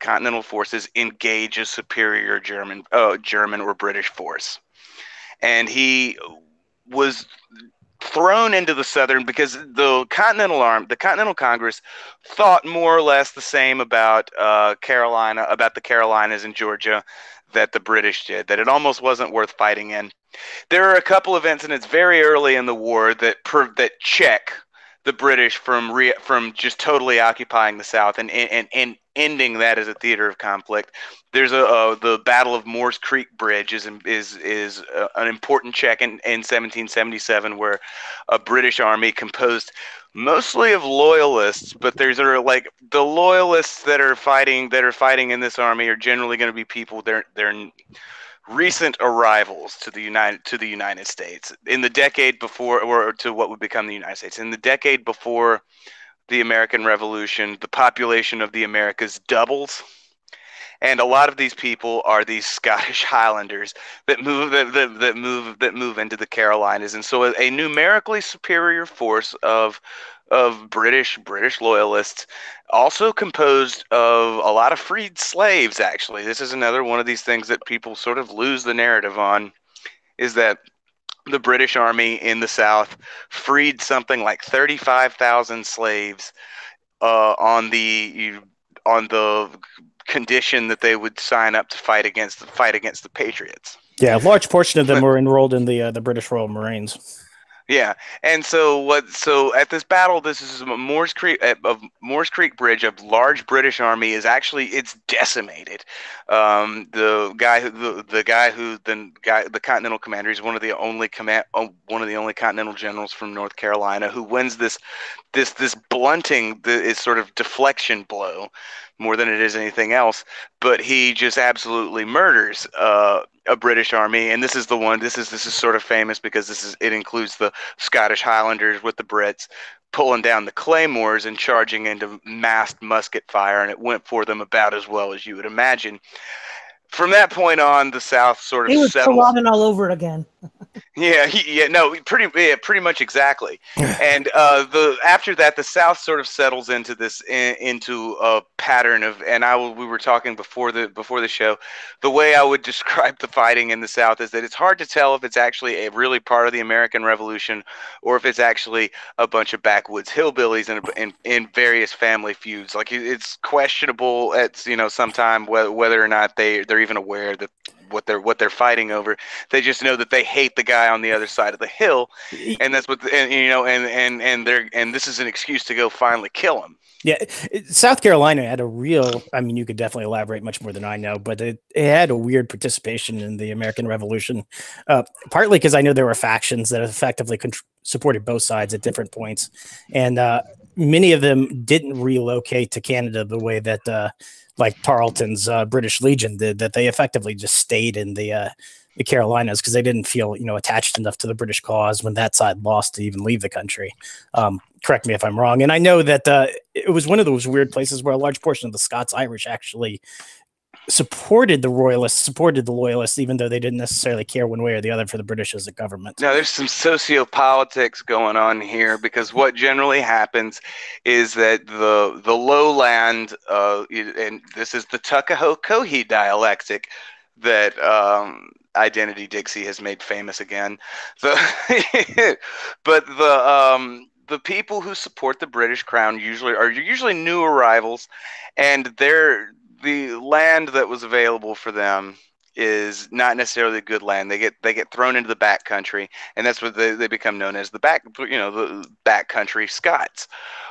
Continental forces engage a superior German or British force. And he was thrown into the Southern because the Continental Congress thought more or less the same about the Carolinas and Georgia that the British did, that it almost wasn't worth fighting in. There are a couple of incidents very early in the war that check the British from just totally occupying the South and ending that as a theater of conflict. There's the Battle of Moores Creek Bridge is an important check in 1777, where a British army composed mostly of loyalists, but there's like the loyalists that are fighting in this army are generally going to be people they're recent arrivals to the United States in the decade before, or to what would become the United States. In the decade before the American Revolution, the population of the Americas doubles. And a lot of these people are these Scottish Highlanders that move into the Carolinas, and so a numerically superior force of British loyalists, also composed of a lot of freed slaves. Actually, this is another one of these things that people sort of lose the narrative on, is that the British Army in the South freed something like 35,000 slaves on the condition that they would sign up to fight against the Patriots. Yeah, a large portion of them were enrolled in the British Royal Marines. Yeah, and so at this battle, this is Moores Creek Bridge. A large British army it's decimated. The Continental commander is one of the only Continental generals from North Carolina who wins this blunting, is sort of deflection blow more than it is anything else, but he just absolutely murders a British army. And this is sort of famous because it includes the Scottish Highlanders with the Brits pulling down the claymores and charging into massed musket fire, and it went for them about as well as you would imagine. From that point on, the South sort of settles. He was Culloden all over it again. Pretty much exactly. And after that, the South sort of settles into a pattern of, we were talking before the show, the way I would describe the fighting in the South is that it's hard to tell if it's actually a really part of the American Revolution or if it's actually a bunch of backwoods hillbillies in various family feuds. Like, it's questionable at sometime whether or not they're even aware that what they're fighting over. They just know that they hate the guy on the other side of the hill, and that's what and this is an excuse to go finally kill him. Yeah, South Carolina had a real, you could definitely elaborate much more than I know, but it had a weird participation in the American Revolution, partly because I know there were factions that effectively supported both sides at different points, and many of them didn't relocate to Canada the way that like Tarleton's British Legion did, that they effectively just stayed in the Carolinas because they didn't feel, attached enough to the British cause when that side lost to even leave the country. Correct me if I'm wrong. And I know that it was one of those weird places where a large portion of the Scots-Irish actually supported the loyalists, even though they didn't necessarily care one way or the other for the British as a government. Now, there's some sociopolitics going on here, because what generally happens is that the lowland, and this is the Tuckahoe-Cohee dialectic that Identity Dixie has made famous again. But the people who support the British Crown are usually new arrivals, and the land that was available for them is not necessarily good land. They get thrown into the back country, and that's what they become known as, the back country Scots,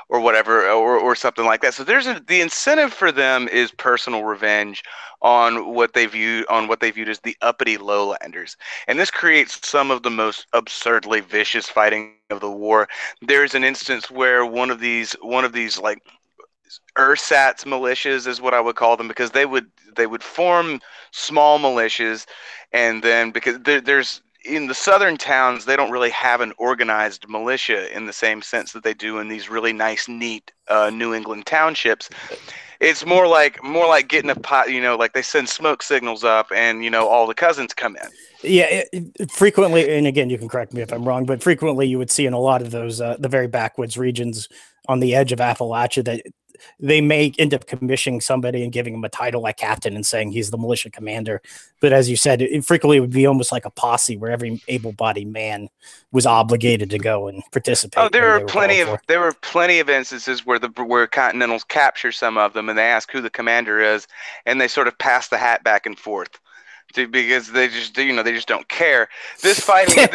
or whatever, or something like that. So the incentive for them is personal revenge on what they viewed as the uppity lowlanders, and this creates some of the most absurdly vicious fighting of the war. There's an instance where one of these like ersatz militias is what I would call them, because they would form small militias, and then because there's in the southern towns, they don't really have an organized militia in the same sense that they do in these really nice, neat New England townships. It's more like getting a pot, like they send smoke signals up, and all the cousins come in. Yeah, frequently, and again, you can correct me if I'm wrong, but frequently you would see in a lot of those the very backwoods regions on the edge of Appalachia that they may end up commissioning somebody and giving him a title like captain and saying he's the militia commander. But as you said, it frequently would be almost like a posse where every able-bodied man was obligated to go and participate. Oh, there were plenty of instances where Continentals capture some of them and they ask who the commander is, and they sort of pass the hat back and forth. Because they just don't care. This fighting,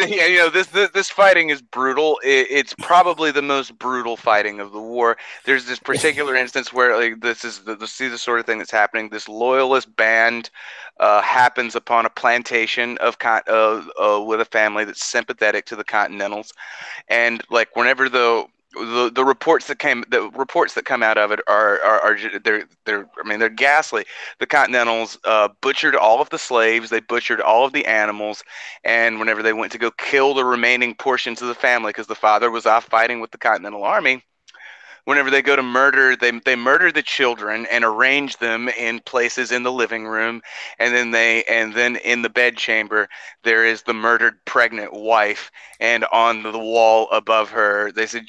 this fighting is brutal. It's probably the most brutal fighting of the war. There's this particular instance where this is the sort of thing that's happening. This loyalist band happens upon a plantation with a family that's sympathetic to the Continentals, and whenever the reports that come out of it are they're ghastly. The Continentals butchered all of the slaves, they butchered all of the animals, and whenever they went to go kill the remaining portions of the family, because the father was off fighting with the Continental Army, whenever they go to murder, they murder the children and arrange them in places in the living room, and then in the bedchamber there is the murdered pregnant wife, and on the wall above her, they said,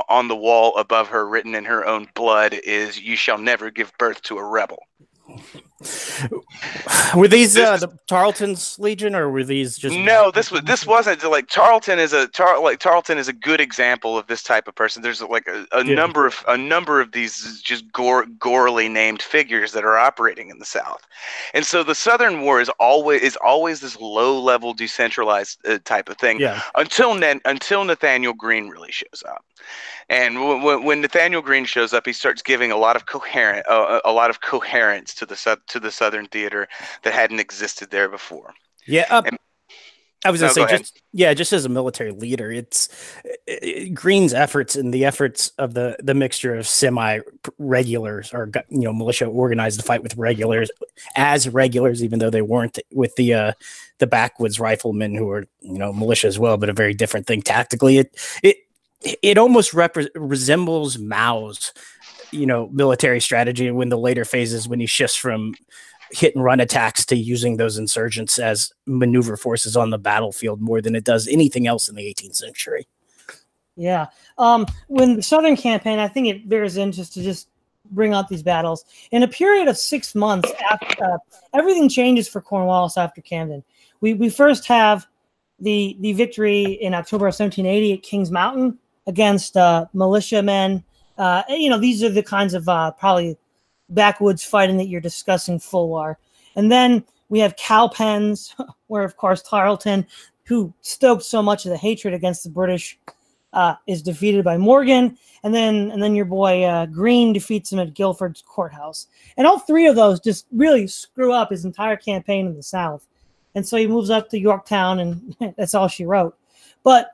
on the wall above her, written in her own blood, is "You shall never give birth to a rebel." Were these the Tarleton's Legion, or were these just? No, this wasn't. Tarleton is a good example of this type of person. There's a number of these just gorily named figures that are operating in the South, and so the Southern War is always this low level decentralized type of thing. Yeah. Until Nathaniel Greene really shows up. And when Nathaniel Greene shows up, he starts giving a lot of coherence to the Southern theater that hadn't existed there before. Yeah, I was going to say, just as a military leader, it's Greene's efforts and the efforts of the mixture of semi-regulars or militia organized to fight with regulars, even though they weren't, with the backwoods riflemen who were militia as well, but a very different thing tactically. It almost resembles Mao's, military strategy when the later phases, when he shifts from hit and run attacks to using those insurgents as maneuver forces on the battlefield more than it does anything else in the 18th century. Yeah. When the Southern campaign, I think it bears interest to just bring out these battles. In a period of 6 months after everything changes for Cornwallis after Camden. We first have the victory in October of 1780 at Kings Mountain against militiamen. These are the kinds of probably backwoods fighting that you're discussing full war. And then we have Cowpens, where, of course, Tarleton, who stoked so much of the hatred against the British, is defeated by Morgan. And then your boy Greene defeats him at Guilford's courthouse. And all three of those just really screw up his entire campaign in the South. And so he moves up to Yorktown, and that's all she wrote. But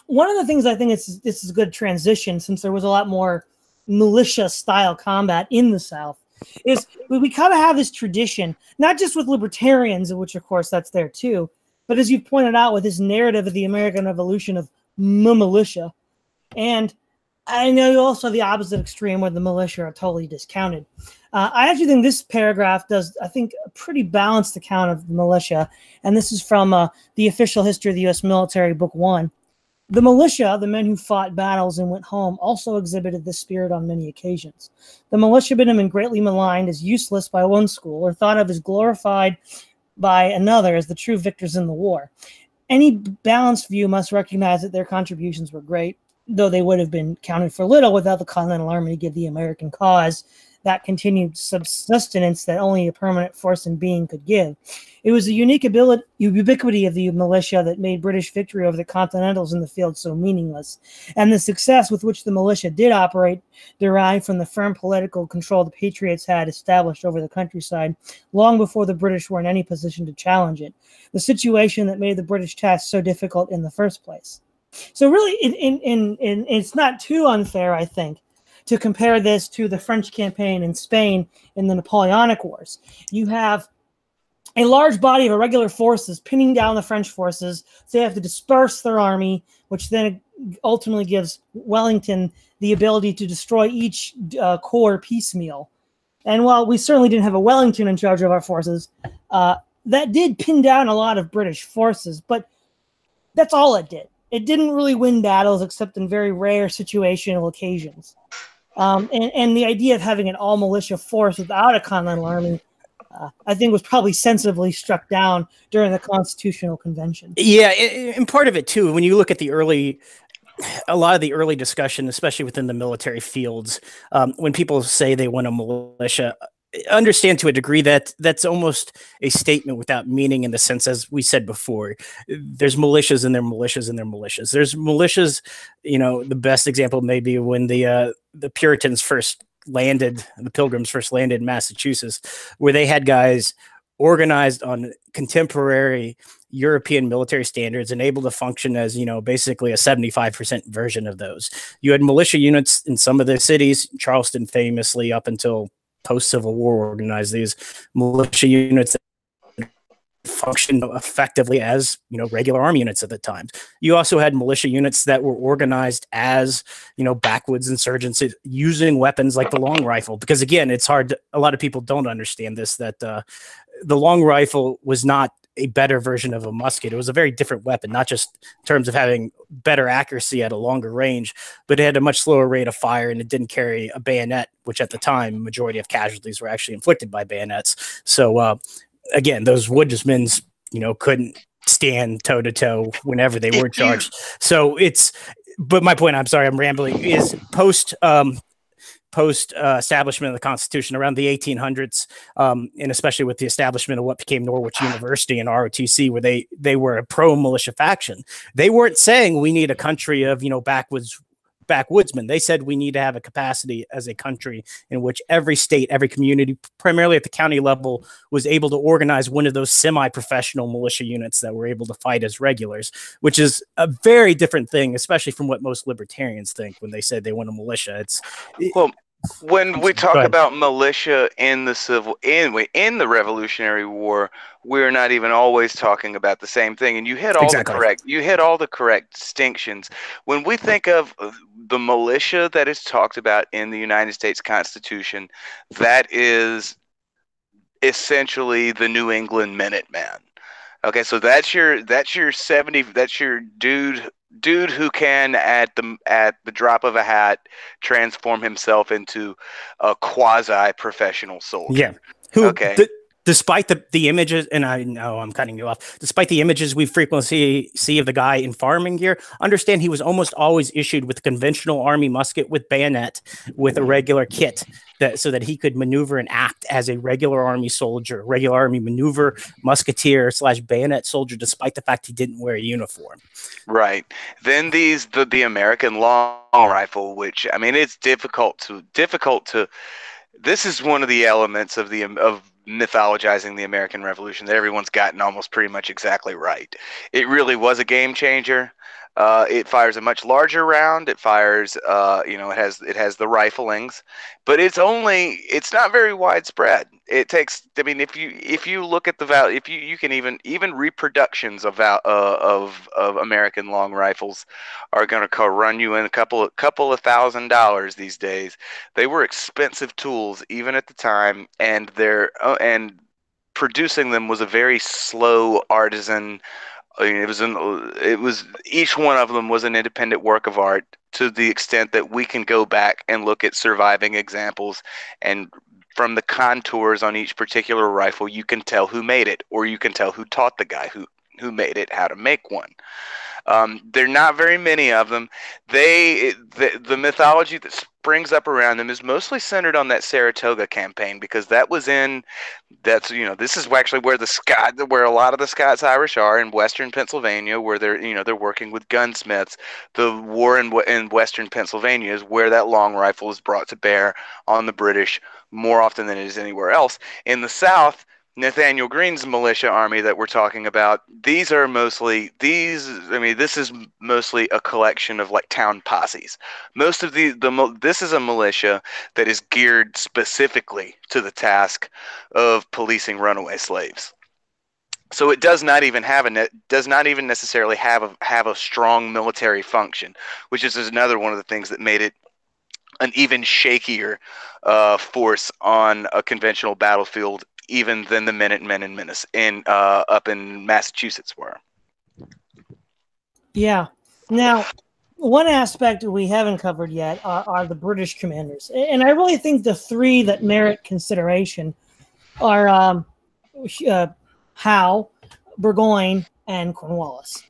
one of the things I think this is a good transition, since there was a lot more militia-style combat in the South, is we kind of have this tradition, not just with libertarians, which of course that's there too, but as you've pointed out, with this narrative of the American Revolution of militia. And I know also the opposite extreme where the militia are totally discounted. I actually think this paragraph does, I think, a pretty balanced account of the militia. And this is from the Official History of the U.S. Military, Book 1. The militia, the men who fought battles and went home, also exhibited this spirit on many occasions. The militiamen have been greatly maligned as useless by one school, or thought of as glorified by another as the true victors in the war. Any balanced view must recognize that their contributions were great, though they would have been counted for little without the Continental Army to give the American cause that continued subsistence that only a permanent force in being could give. It was the unique ubiquity of the militia that made British victory over the Continentals in the field so meaningless, and the success with which the militia did operate derived from the firm political control the Patriots had established over the countryside long before the British were in any position to challenge it, the situation that made the British task so difficult in the first place. So really, it's not too unfair, I think, to compare this to the French campaign in Spain in the Napoleonic Wars. You have a large body of irregular forces pinning down the French forces, so they have to disperse their army, which then ultimately gives Wellington the ability to destroy each corps piecemeal. And while we certainly didn't have a Wellington in charge of our forces, that did pin down a lot of British forces, but that's all it did. it didn't really win battles except in very rare situational occasions. And the idea of having an all militia force without a continental army, I think, was probably sensibly struck down during the Constitutional Convention. Yeah, and part of it too, when you look at a lot of the early discussion, especially within the military fields, when people say they want a militia, understand to a degree that that's almost a statement without meaning, in the sense, as we said before, there's militias and they're militias and they're militias. There's militias, the best example may be when the Puritans first landed, the Pilgrims first landed in Massachusetts, where they had guys organized on contemporary European military standards and able to function as, basically a 75% version of those. You had militia units in some of the cities. Charleston famously, up until post-Civil War, organized these militia units that functioned effectively as, regular army units at the time. You also had militia units that were organized as, backwoods insurgents using weapons like the long rifle. Because again, it's hard. A lot of people don't understand this, that the long rifle was not a better version of a musket. It was a very different weapon, not just in terms of having better accuracy at a longer range, but it had a much slower rate of fire, and it didn't carry a bayonet, which at the time, majority of casualties were actually inflicted by bayonets. So again, those woodsmen, couldn't stand toe to toe whenever they were charged. So but my point, I'm sorry, I'm rambling, is post establishment of the Constitution around the 1800s, and especially with the establishment of what became Norwich University and ROTC, where they were a pro-militia faction. They weren't saying we need a country of backwoodsmen. They said we need to have a capacity as a country in which every state, every community, primarily at the county level, was able to organize one of those semi-professional militia units that were able to fight as regulars, which is a very different thing, especially from what most libertarians think when they say they want a militia. When we talk about militia in the Revolutionary War, we're not even always talking about the same thing. And you hit all the correct distinctions. When we think of the militia that is talked about in the United States Constitution, that is essentially the New England Minuteman. Okay, so that's your dude who can at the drop of a hat transform himself into a quasi-professional soldier. Yeah. Despite the images, and I know I'm cutting you off, despite the images we frequently see of the guy in farming gear, understand he was almost always issued with a conventional army musket with bayonet, with a regular kit, so that he could maneuver and act as a regular army soldier, regular army maneuver, musketeer / bayonet soldier, despite the fact he didn't wear a uniform. Right. Then the American long rifle, which, I mean, it's difficult to. This is one of the elements of mythologizing the American Revolution that everyone's gotten almost pretty much exactly right. It really was a game changer. It fires a much larger round. It fires, it has the riflings, but it's not very widespread. It takes, I mean, if you look at the value, if you can even reproductions of American long rifles are going to run you in a couple of $1,000s these days. They were expensive tools even at the time, and producing them was a very slow artisan. I mean, each one of them was an independent work of art, to the extent that we can go back and look at surviving examples, and from the contours on each particular rifle, you can tell who made it, or you can tell who taught the guy who made it how to make one. There are not very many of them. The mythology that springs up around them is mostly centered on that Saratoga campaign, because this is actually where a lot of the Scots Irish are, in Western Pennsylvania, where they're working with gunsmiths. The war in Western Pennsylvania is where that long rifle is brought to bear on the British more often than it is anywhere else. In the South, Nathaniel Greene's militia army that we're talking about, this is mostly a collection of like town posses. Most of this is a militia that is geared specifically to the task of policing runaway slaves. So it does not even necessarily have a strong military function, which is another one of the things that made it an even shakier force on a conventional battlefield even than the Minutemen up in Massachusetts were. Yeah. Now, one aspect we haven't covered yet are the British commanders. And I really think the three that merit consideration are Howe, Burgoyne, and Cornwallis.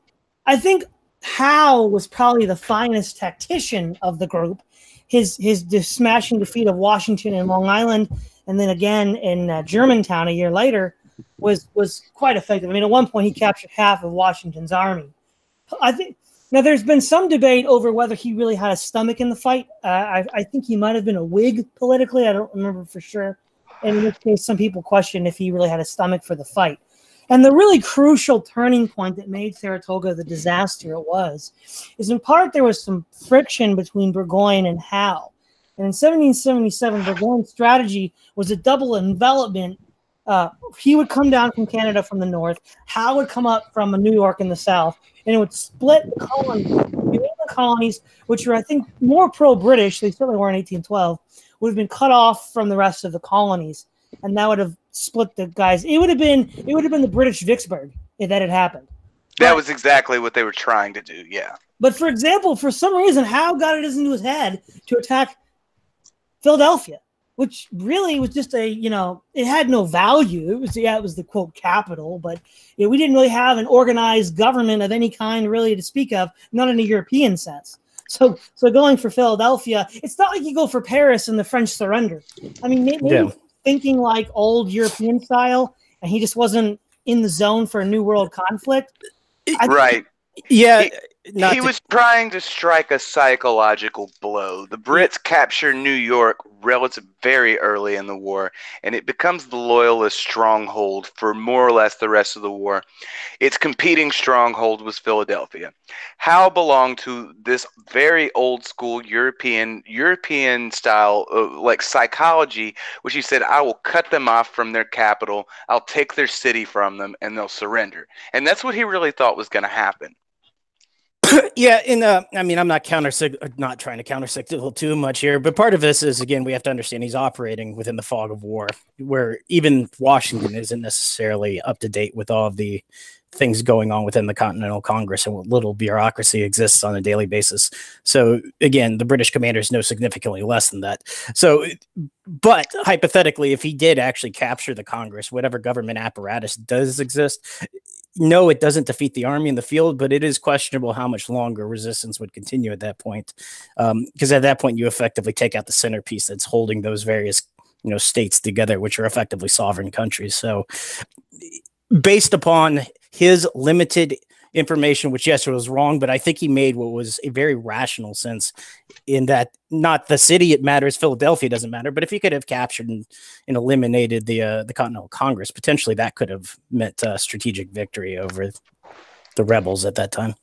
I think Howe was probably the finest tactician of the group. His smashing defeat of Washington and Long Island, and then again in Germantown a year later, was quite effective. I mean, at one point he captured half of Washington's army. I think now there's been some debate over whether he really had a stomach in the fight. I think he might have been a Whig politically. I don't remember for sure. And in this case, some people question if he really had a stomach for the fight. And the really crucial turning point that made Saratoga the disaster it was is in part there was some friction between Burgoyne and Howe. And in 1777, Burgoyne's strategy was a double envelopment. He would come down from Canada from the north. Howe would come up from New York in the south. And it would split the colonies. The colonies, which were, I think, more pro-British, they certainly were in 1812, would have been cut off from the rest of the colonies. And that would have split the guys. It would have been the British Vicksburg if that had happened. That was exactly what they were trying to do, yeah. But for example, for some reason, Howe got it into his head to attack Philadelphia, which really was just it had no value. It was the quote capital, but we didn't really have an organized government of any kind really to speak of, not in a European sense. So going for Philadelphia, it's not like you go for Paris and the French surrender. I mean, maybe thinking like old European style, and he just wasn't in the zone for a New World conflict. Right. Yeah. He was trying to strike a psychological blow. The Brits capture New York very early in the war, and it becomes the Loyalist stronghold for more or less the rest of the war. Its competing stronghold was Philadelphia. Howe belonged to this very old school European style like psychology, which he said, I will cut them off from their capital, I'll take their city from them, and they'll surrender. And that's what he really thought was going to happen. Yeah, I mean, I'm not trying to counter-cyclical too much here, but part of this is, again, we have to understand he's operating within the fog of war, where even Washington isn't necessarily up to date with all of the things going on within the Continental Congress and what little bureaucracy exists on a daily basis. So again, the British commanders know significantly less than that. So, but hypothetically, if he did actually capture the Congress, whatever government apparatus does exist, no, it doesn't defeat the army in the field, but it is questionable how much longer resistance would continue at that point. Because at that point, you effectively take out the centerpiece that's holding those various, states together, which are effectively sovereign countries. So based upon his limited information, which yes, it was wrong, but I think he made what was a very rational sense in that not the city it matters, Philadelphia doesn't matter, but if he could have captured and eliminated the Continental Congress, potentially that could have meant strategic victory over the rebels at that time.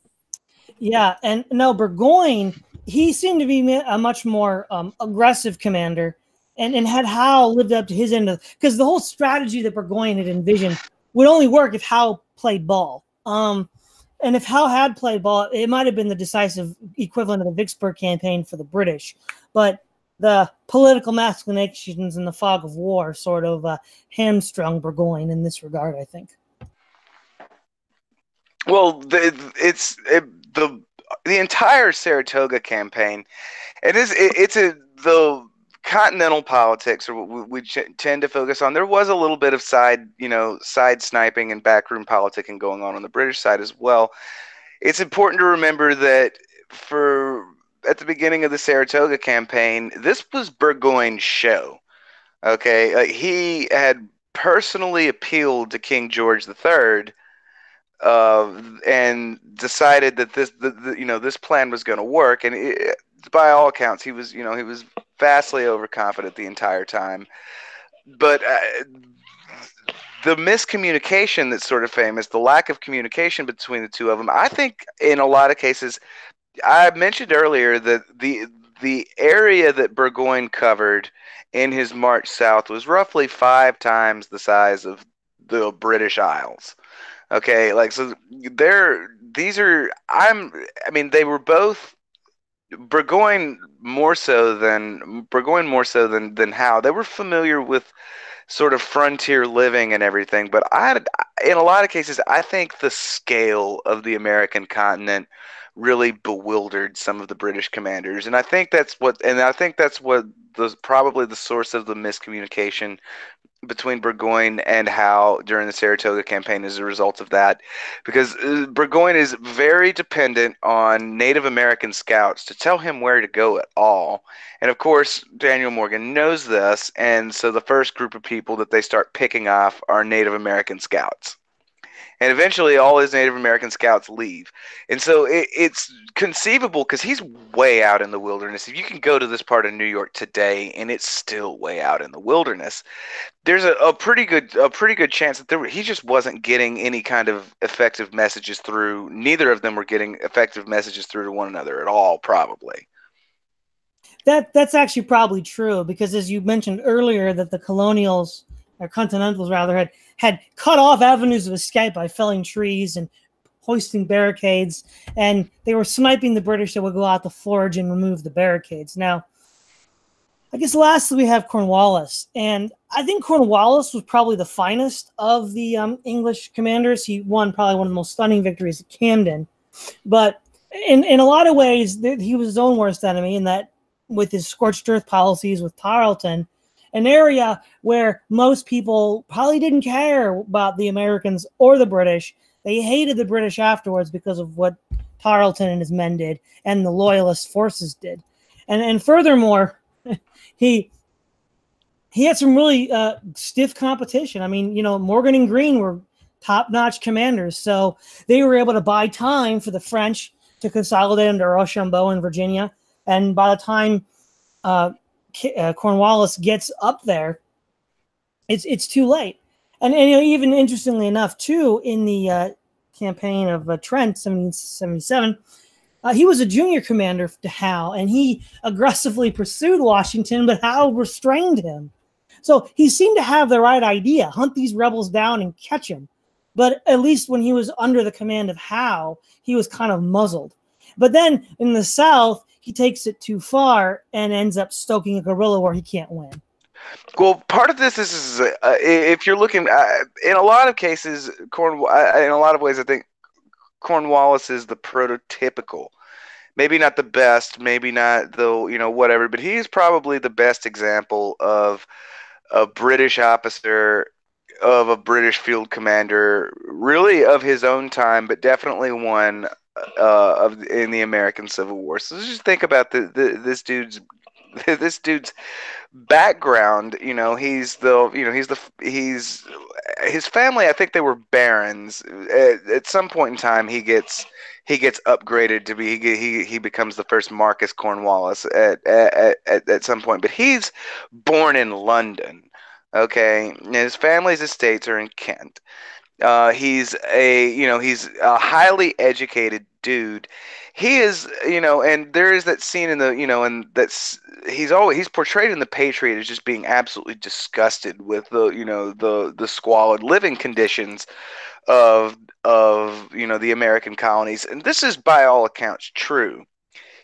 Yeah, and no, Burgoyne, he seemed to be a much more aggressive commander, and had Howe lived up to his end of, because the whole strategy that Burgoyne had envisioned would only work if Howe played ball. And if Howe had played ball, it might have been the decisive equivalent of the Vicksburg campaign for the British. But the political machinations and the fog of war sort of hamstrung Burgoyne in this regard, I think. Well, the entire Saratoga campaign, the continental politics are what we tend to focus on. There was a little bit of side sniping and backroom politicking going on the British side as well. It's important to remember that at the beginning of the Saratoga campaign, this was Burgoyne's show. Okay, he had personally appealed to King George III and decided that this plan was going to work, and by all accounts, he was vastly overconfident the entire time. But the miscommunication that's sort of famous, the lack of communication between the two of them, I think in a lot of cases, I mentioned earlier that the area that Burgoyne covered in his march south was roughly 5 times the size of the British Isles. Okay, they were both Burgoyne more so than Howe. They were familiar with sort of frontier living and everything, but in a lot of cases, I think the scale of the American continent really bewildered some of the British commanders. And I think that's what probably the source of the miscommunication between Burgoyne and Howe during the Saratoga campaign as a result of that, because Burgoyne is very dependent on Native American scouts to tell him where to go at all. And of course, Daniel Morgan knows this, and so the first group of people that they start picking off are Native American scouts. And eventually all his Native American scouts leave. And so it's conceivable, because he's way out in the wilderness. If you can go to this part of New York today and it's still way out in the wilderness, there's a pretty good chance that he just wasn't getting any kind of effective messages through. Neither of them were getting effective messages through to one another at all, probably. That's actually probably true, because as you mentioned earlier, that the colonials, or Continentals rather, had cut off avenues of escape by felling trees and hoisting barricades, and they were sniping the British that would go out to forage and remove the barricades. Now, I guess lastly we have Cornwallis, and I think Cornwallis was probably the finest of the English commanders. He won probably one of the most stunning victories at Camden, but in a lot of ways he was his own worst enemy, in that with his scorched earth policies with Tarleton, an area where most people probably didn't care about the Americans or the British. They hated the British afterwards because of what Tarleton and his men did and the loyalist forces did. And furthermore, he had some really stiff competition. I mean, Morgan and Greene were top-notch commanders, so they were able to buy time for the French to consolidate under Rochambeau in Virginia. And by the time Cornwallis gets up there, it's too late. And even interestingly enough, too, in the campaign of Trent, 1777, he was a junior commander to Howe, and he aggressively pursued Washington, but Howe restrained him. So he seemed to have the right idea: hunt these rebels down and catch them. But at least when he was under the command of Howe, he was kind of muzzled. But then in the South, he takes it too far and ends up stoking a guerrilla war he can't win. Well, part of this is if you're looking in a lot of cases, in a lot of ways, I think Cornwallis is the prototypical. Maybe not the best, maybe not the whatever, but he's probably the best example of a British officer, of a British field commander, really of his own time, but definitely one in the American Civil War. So let's just think about this dude's background. His family, I think they were barons. At some point in time, he gets upgraded to be he becomes the first Marquis Cornwallis at some point. But he's born in London. Okay, and his family's estates are in Kent. He's a highly educated dude. He is, and there is that scene in the, and that's he's portrayed in The Patriot as just being absolutely disgusted with the squalid living conditions of the American colonies, and this is by all accounts true.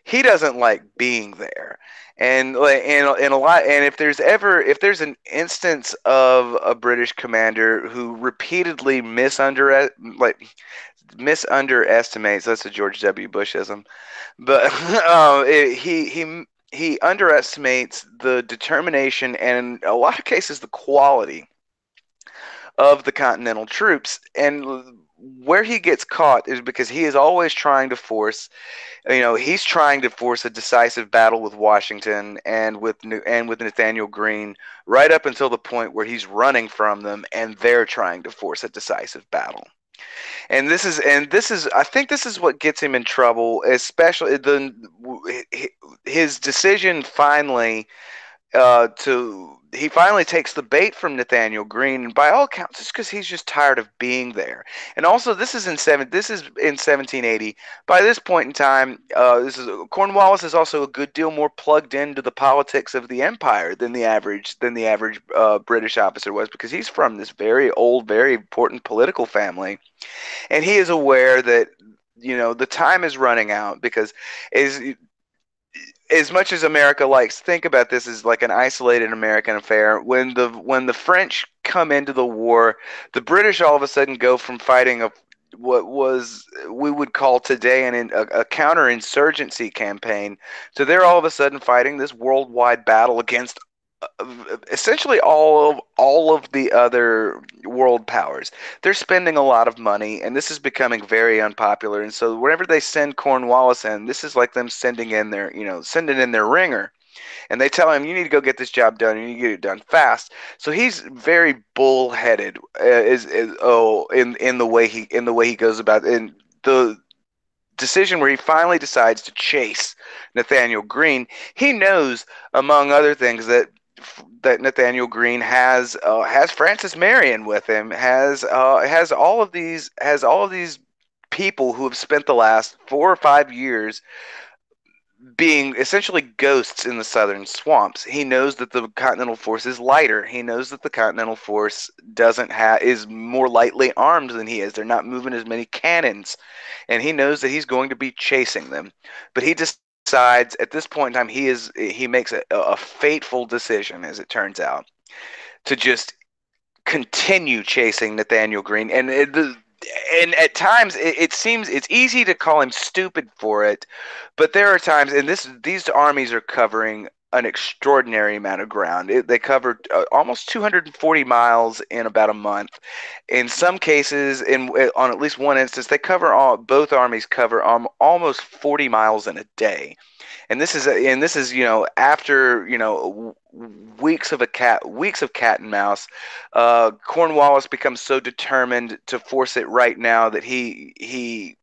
He doesn't like being there. And if there's an instance of a British commander who repeatedly misunderestimates, that's a George W. Bushism, but he underestimates the determination and in a lot of cases the quality of the Continental troops. And where he gets caught is because he is always trying to force a decisive battle with Washington and with Nathaniel Greene, right up until the point where he's running from them and they're trying to force a decisive battle. And this is I think this is what gets him in trouble, especially his decision finally he finally takes the bait from Nathaniel Greene, and by all accounts, it's because he's just tired of being there. And also, this is in 1780. By this point in time, Cornwallis is also a good deal more plugged into the politics of the empire than the average British officer was, because he's from this very old, very important political family, and he is aware that the time is running out, because as much as America likes to think about this as like an isolated American affair, when the French come into the war, the British all of a sudden go from fighting we would call today a counterinsurgency campaign. So they're all of a sudden fighting this worldwide battle against essentially all of the other world powers. They're spending a lot of money, and this is becoming very unpopular. And so whenever they send Cornwallis in, this is like them sending in their ringer. And they tell him, you need to go get this job done, and you get it done fast. So he's very bullheaded, in the way he goes about it. And the decision where he finally decides to chase Nathaniel Greene, he knows, among other things, that Nathaniel Greene has Francis Marion with him, has all of these people who have spent the last 4 or 5 years being essentially ghosts in the southern swamps. He knows that the Continental Force is lighter. He knows that the Continental Force is more lightly armed than he is. They're not moving as many cannons, and he knows that he's going to be chasing them. But he decides at this point in time, he makes a fateful decision, as it turns out, to just continue chasing Nathaniel Greene. And at times it seems it's easy to call him stupid for it, but there are times, and these armies are covering an extraordinary amount of ground. They covered almost 240 miles in about a month. In some cases, on at least one instance, both armies cover almost 40 miles in a day. And this is after weeks of cat and mouse. Cornwallis becomes so determined to force it right now that he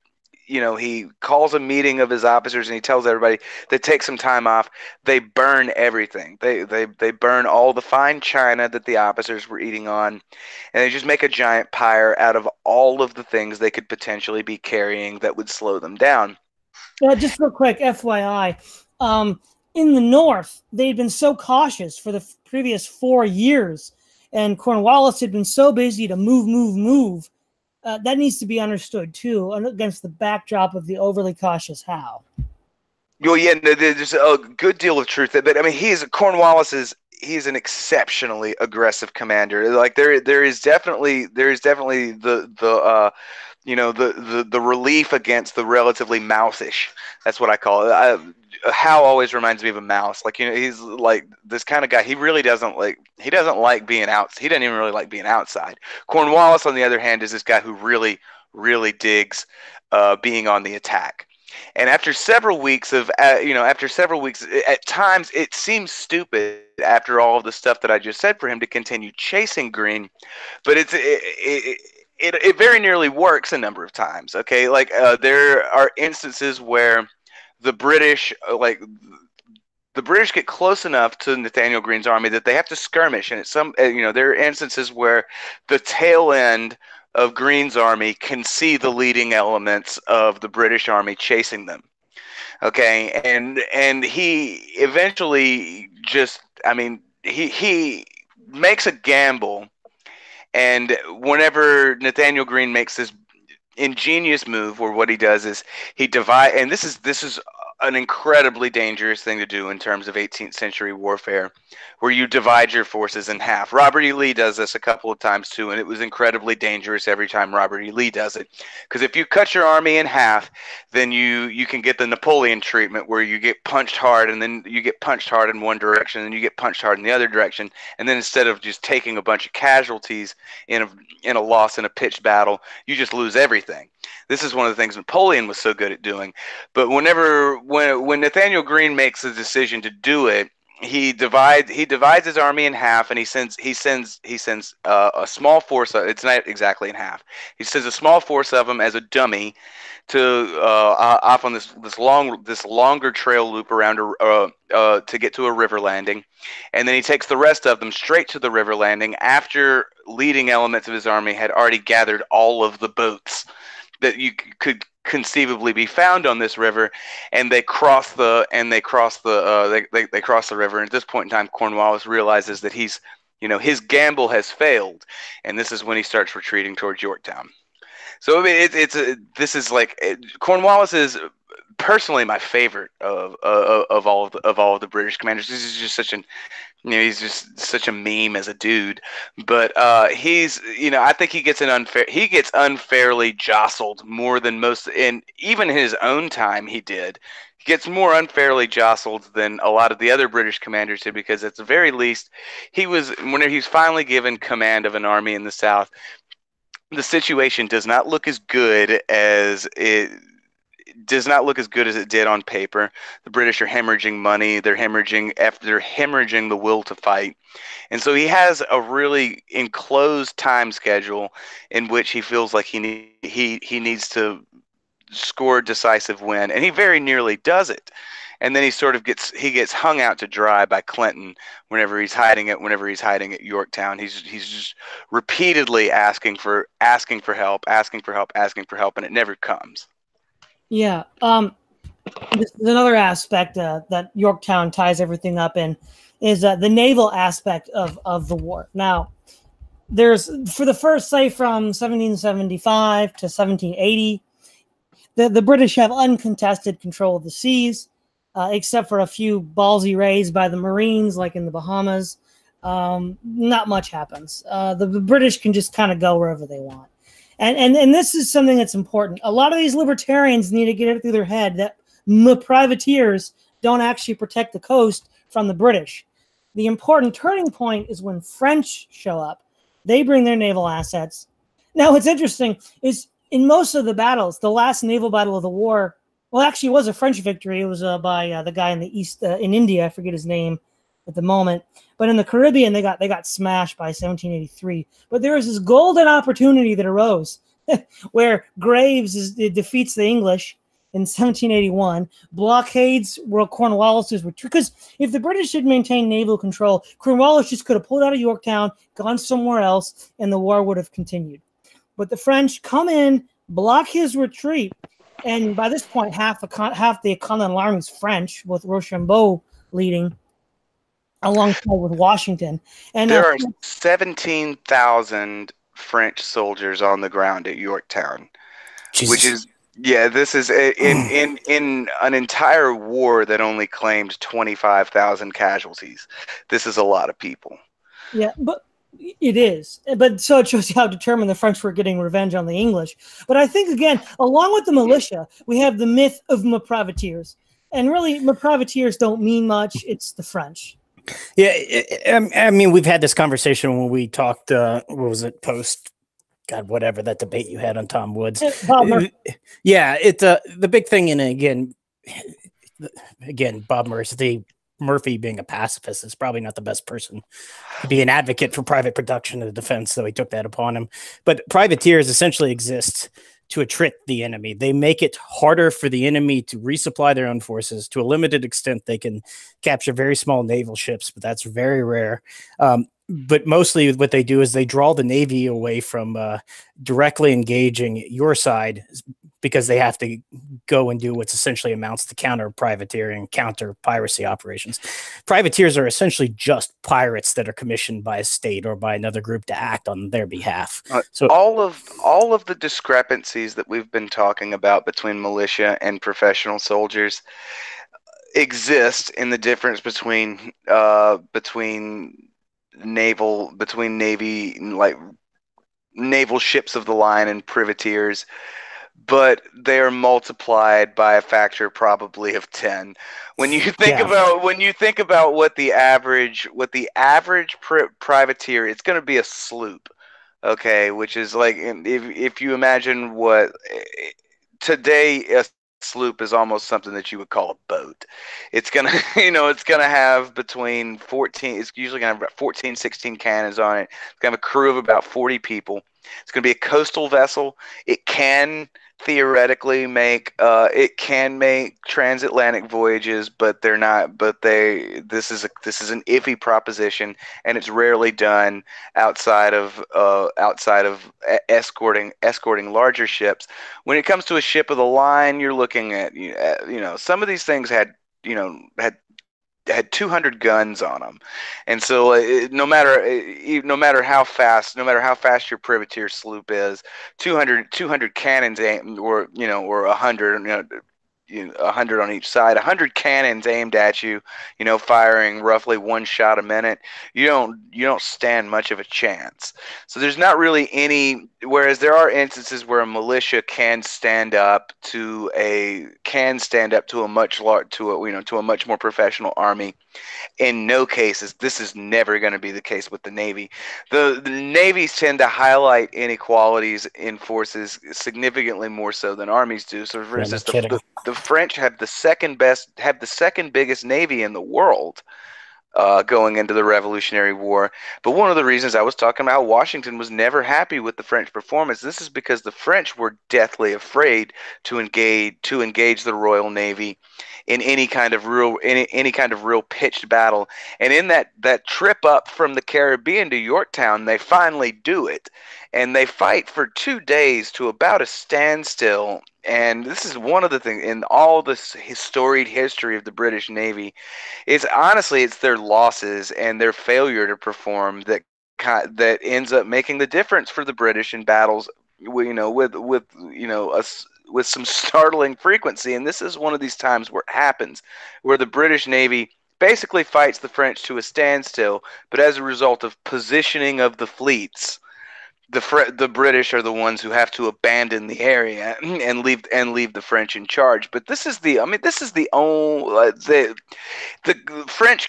calls a meeting of his officers, and he tells everybody to take some time off. They burn everything. They burn all the fine china that the officers were eating on, and they just make a giant pyre out of all of the things they could potentially be carrying that would slow them down. Just real quick, FYI, in the North, they'd been so cautious for the previous 4 years, and Cornwallis had been so busy to move. That needs to be understood, too, against the backdrop of the overly cautious Howe. Well, yeah, there's a good deal of truth. But, I mean, he's an exceptionally aggressive commander. Like, there is definitely the relief against the relatively mouse-ish. That's what I call it. Hal always reminds me of a mouse. Like, he's like this kind of guy. He doesn't like being out. He doesn't even really like being outside. Cornwallis, on the other hand, is this guy who really, really digs being on the attack. And after several weeks, at times it seems stupid after all of the stuff that I just said for him to continue chasing Greene, but it very nearly works a number of times. Okay, like there are instances where the British get close enough to Nathaniel Greene's army that they have to skirmish, and there are instances where the tail end of Greene's army can see the leading elements of the British army chasing them. Okay, and he eventually he makes a gamble, and whenever Nathaniel Greene makes this ingenious move, where what he does is he divides, and this is an incredibly dangerous thing to do in terms of 18th century warfare, where you divide your forces in half. Robert E. Lee does this a couple of times too, and it was incredibly dangerous every time Robert E. Lee does it, because if you cut your army in half, then you can get the Napoleon treatment, where you get punched hard, and then you get punched hard in one direction, and you get punched hard in the other direction, and then instead of just taking a bunch of casualties in a loss in a pitched battle, you just lose everything. This is one of the things Napoleon was so good at doing. But when Nathaniel Greene makes the decision to do it, he divides his army in half, and he sends a small force. It's not exactly in half. He sends a small force of them as a dummy to off on this longer trail loop around to get to a river landing, and then he takes the rest of them straight to the river landing after leading elements of his army had already gathered all of the boats that you could conceivably be found on this river, and they cross the river. And at this point in time, Cornwallis realizes that his gamble has failed, and this is when he starts retreating towards Yorktown. So I mean, Cornwallis is personally my favorite of all of the British commanders. This is just such an You know, he's just such a meme as a dude. But he's, you know, I think he gets unfairly jostled more than most, and even in his own time he did. He gets more unfairly jostled than a lot of the other British commanders did, because at the very least, whenever he's finally given command of an army in the South, the situation does not look as good as it did on paper. The British are hemorrhaging money. They're hemorrhaging the will to fight. And so he has a really enclosed time schedule in which he feels like he needs to score a decisive win, and he very nearly does it. And then he gets hung out to dry by Clinton whenever he's hiding at Yorktown. He's just repeatedly asking for help, and it never comes. Yeah. This is another aspect that Yorktown ties everything up in, is the naval aspect of the war. Now, there's, for the first, say, from 1775 to 1780, the British have uncontested control of the seas, except for a few ballsy raids by the Marines, like in the Bahamas. Not much happens. The British can just kind of go wherever they want. And this is something that's important. A lot of these libertarians need to get it through their head that privateers don't actually protect the coast from the British. The important turning point is when French show up. They bring their naval assets. Now, what's interesting is in most of the battles, the last naval battle of the war, well, actually, it was a French victory. It was by the guy in the east, in India. I forget his name at the moment. But in the Caribbean, they got smashed by 1783. But there was this golden opportunity that arose where Graves defeats the English in 1781. Blockades where Cornwallis were, because if the British had maintained naval control, Cornwallis just could have pulled out of Yorktown, gone somewhere else, and the war would have continued. But the French come in, block his retreat, and by this point, half the Continental Army is French, with Rochambeau leading, alongside with Washington. And there are 17,000 French soldiers on the ground at Yorktown, Jesus. which is, yeah, this is in an entire war that only claimed 25,000 casualties. This is a lot of people. Yeah, but it is. But so it shows you how determined the French were getting revenge on the English. But I think, again, along with the militia, we have the myth of privateers. And really, privateers don't mean much. It's the French. Yeah, I mean, we've had this conversation when we talked, what was it, post, God, whatever, that debate you had on Tom Woods. Yeah, it's the big thing, and again, Bob Murphy being a pacifist is probably not the best person to be an advocate for private production of defense, so he took that upon him. But privateers essentially exist to attrit the enemy. They make it harder for the enemy to resupply their own forces. To a limited extent, they can capture very small naval ships, but that's very rare. But mostly what they do is they draw the Navy away from directly engaging your side, because they have to go and do what's essentially amounts to counter privateering, counter piracy operations. Privateers are essentially just pirates that are commissioned by a state or by another group to act on their behalf. So all of the discrepancies that we've been talking about between militia and professional soldiers exist in the difference between Navy, like naval ships of the line, and privateers, but they are multiplied by a factor probably of 10. When you think about what the average privateer, it's going to be a sloop, okay, which is like, if you imagine what today a sloop is, almost something that you would call a boat. It's gonna it's gonna have between 14, it's usually gonna have about 14, 16 cannons on it. It's gonna have a crew of about 40 people. It's gonna be a coastal vessel. It can theoretically make transatlantic voyages, but they're not. But this is an iffy proposition, and it's rarely done outside of escorting larger ships. When it comes to a ship of the line, you're looking at some of these things had 200 guns on them, and so no matter how fast your privateer sloop is, 200 cannons ain't, or 100, 100 on each side, 100 cannons aimed at you, firing roughly one shot a minute, you don't stand much of a chance. So there's not really any. Whereas there are instances where a militia can stand up to a much more professional army. In no cases, this is never going to be the case with the Navy. The navies tend to highlight inequalities in forces significantly more so than armies do. So, for instance, the French have the second biggest navy in the world. Going into the Revolutionary War. But one of the reasons I was talking about Washington was never happy with the French performance. This is because the French were deathly afraid to engage the Royal Navy in any kind of real pitched battle. And in that trip up from the Caribbean to Yorktown, they finally do it. And they fight for 2 days to about a standstill. And this is one of the things in all this storied history of the British Navy. It's their losses and their failure to perform that ends up making the difference for the British in battles, with some startling frequency. And this is one of these times where it happens, where the British Navy basically fights the French to a standstill, but as a result of positioning of the fleets, the British are the ones who have to abandon the area and leave the French in charge. But this is the only the French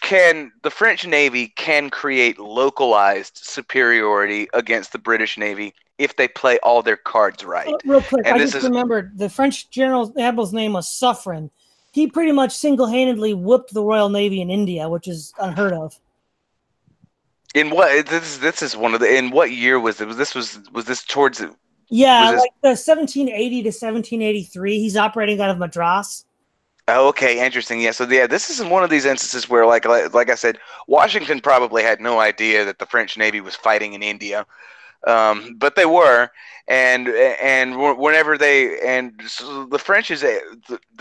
Navy can create localized superiority against the British Navy if they play all their cards right. Real quick, I just remembered the French admiral's name was Suffren. He pretty much single-handedly whooped the Royal Navy in India, which is unheard of. In what this is one of the in what year was it? Was this towards it? Yeah, like the 1780 to 1783. He's operating out of Madras. Oh, okay, interesting. Yeah, so this is one of these instances where, like I said, Washington probably had no idea that the French Navy was fighting in India, but they were, and so the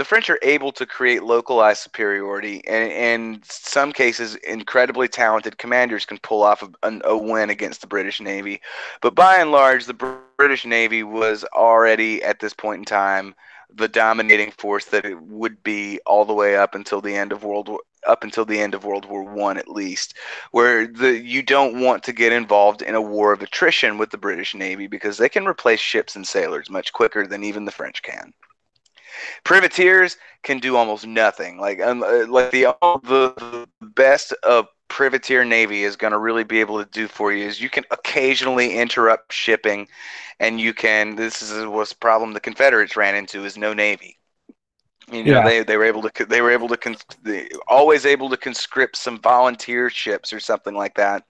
French are able to create localized superiority, and in some cases, incredibly talented commanders can pull off a win against the British Navy. But by and large, the British Navy was already at this point in time the dominating force that it would be all the way up until the end of World War I, at least, where you don't want to get involved in a war of attrition with the British Navy because they can replace ships and sailors much quicker than even the French can. Privateers can do almost nothing. The best a privateer navy is going to really be able to do for you is you can occasionally interrupt shipping, and this is what's the problem the Confederates ran into is no navy. They were always able to conscript some volunteer ships or something like that,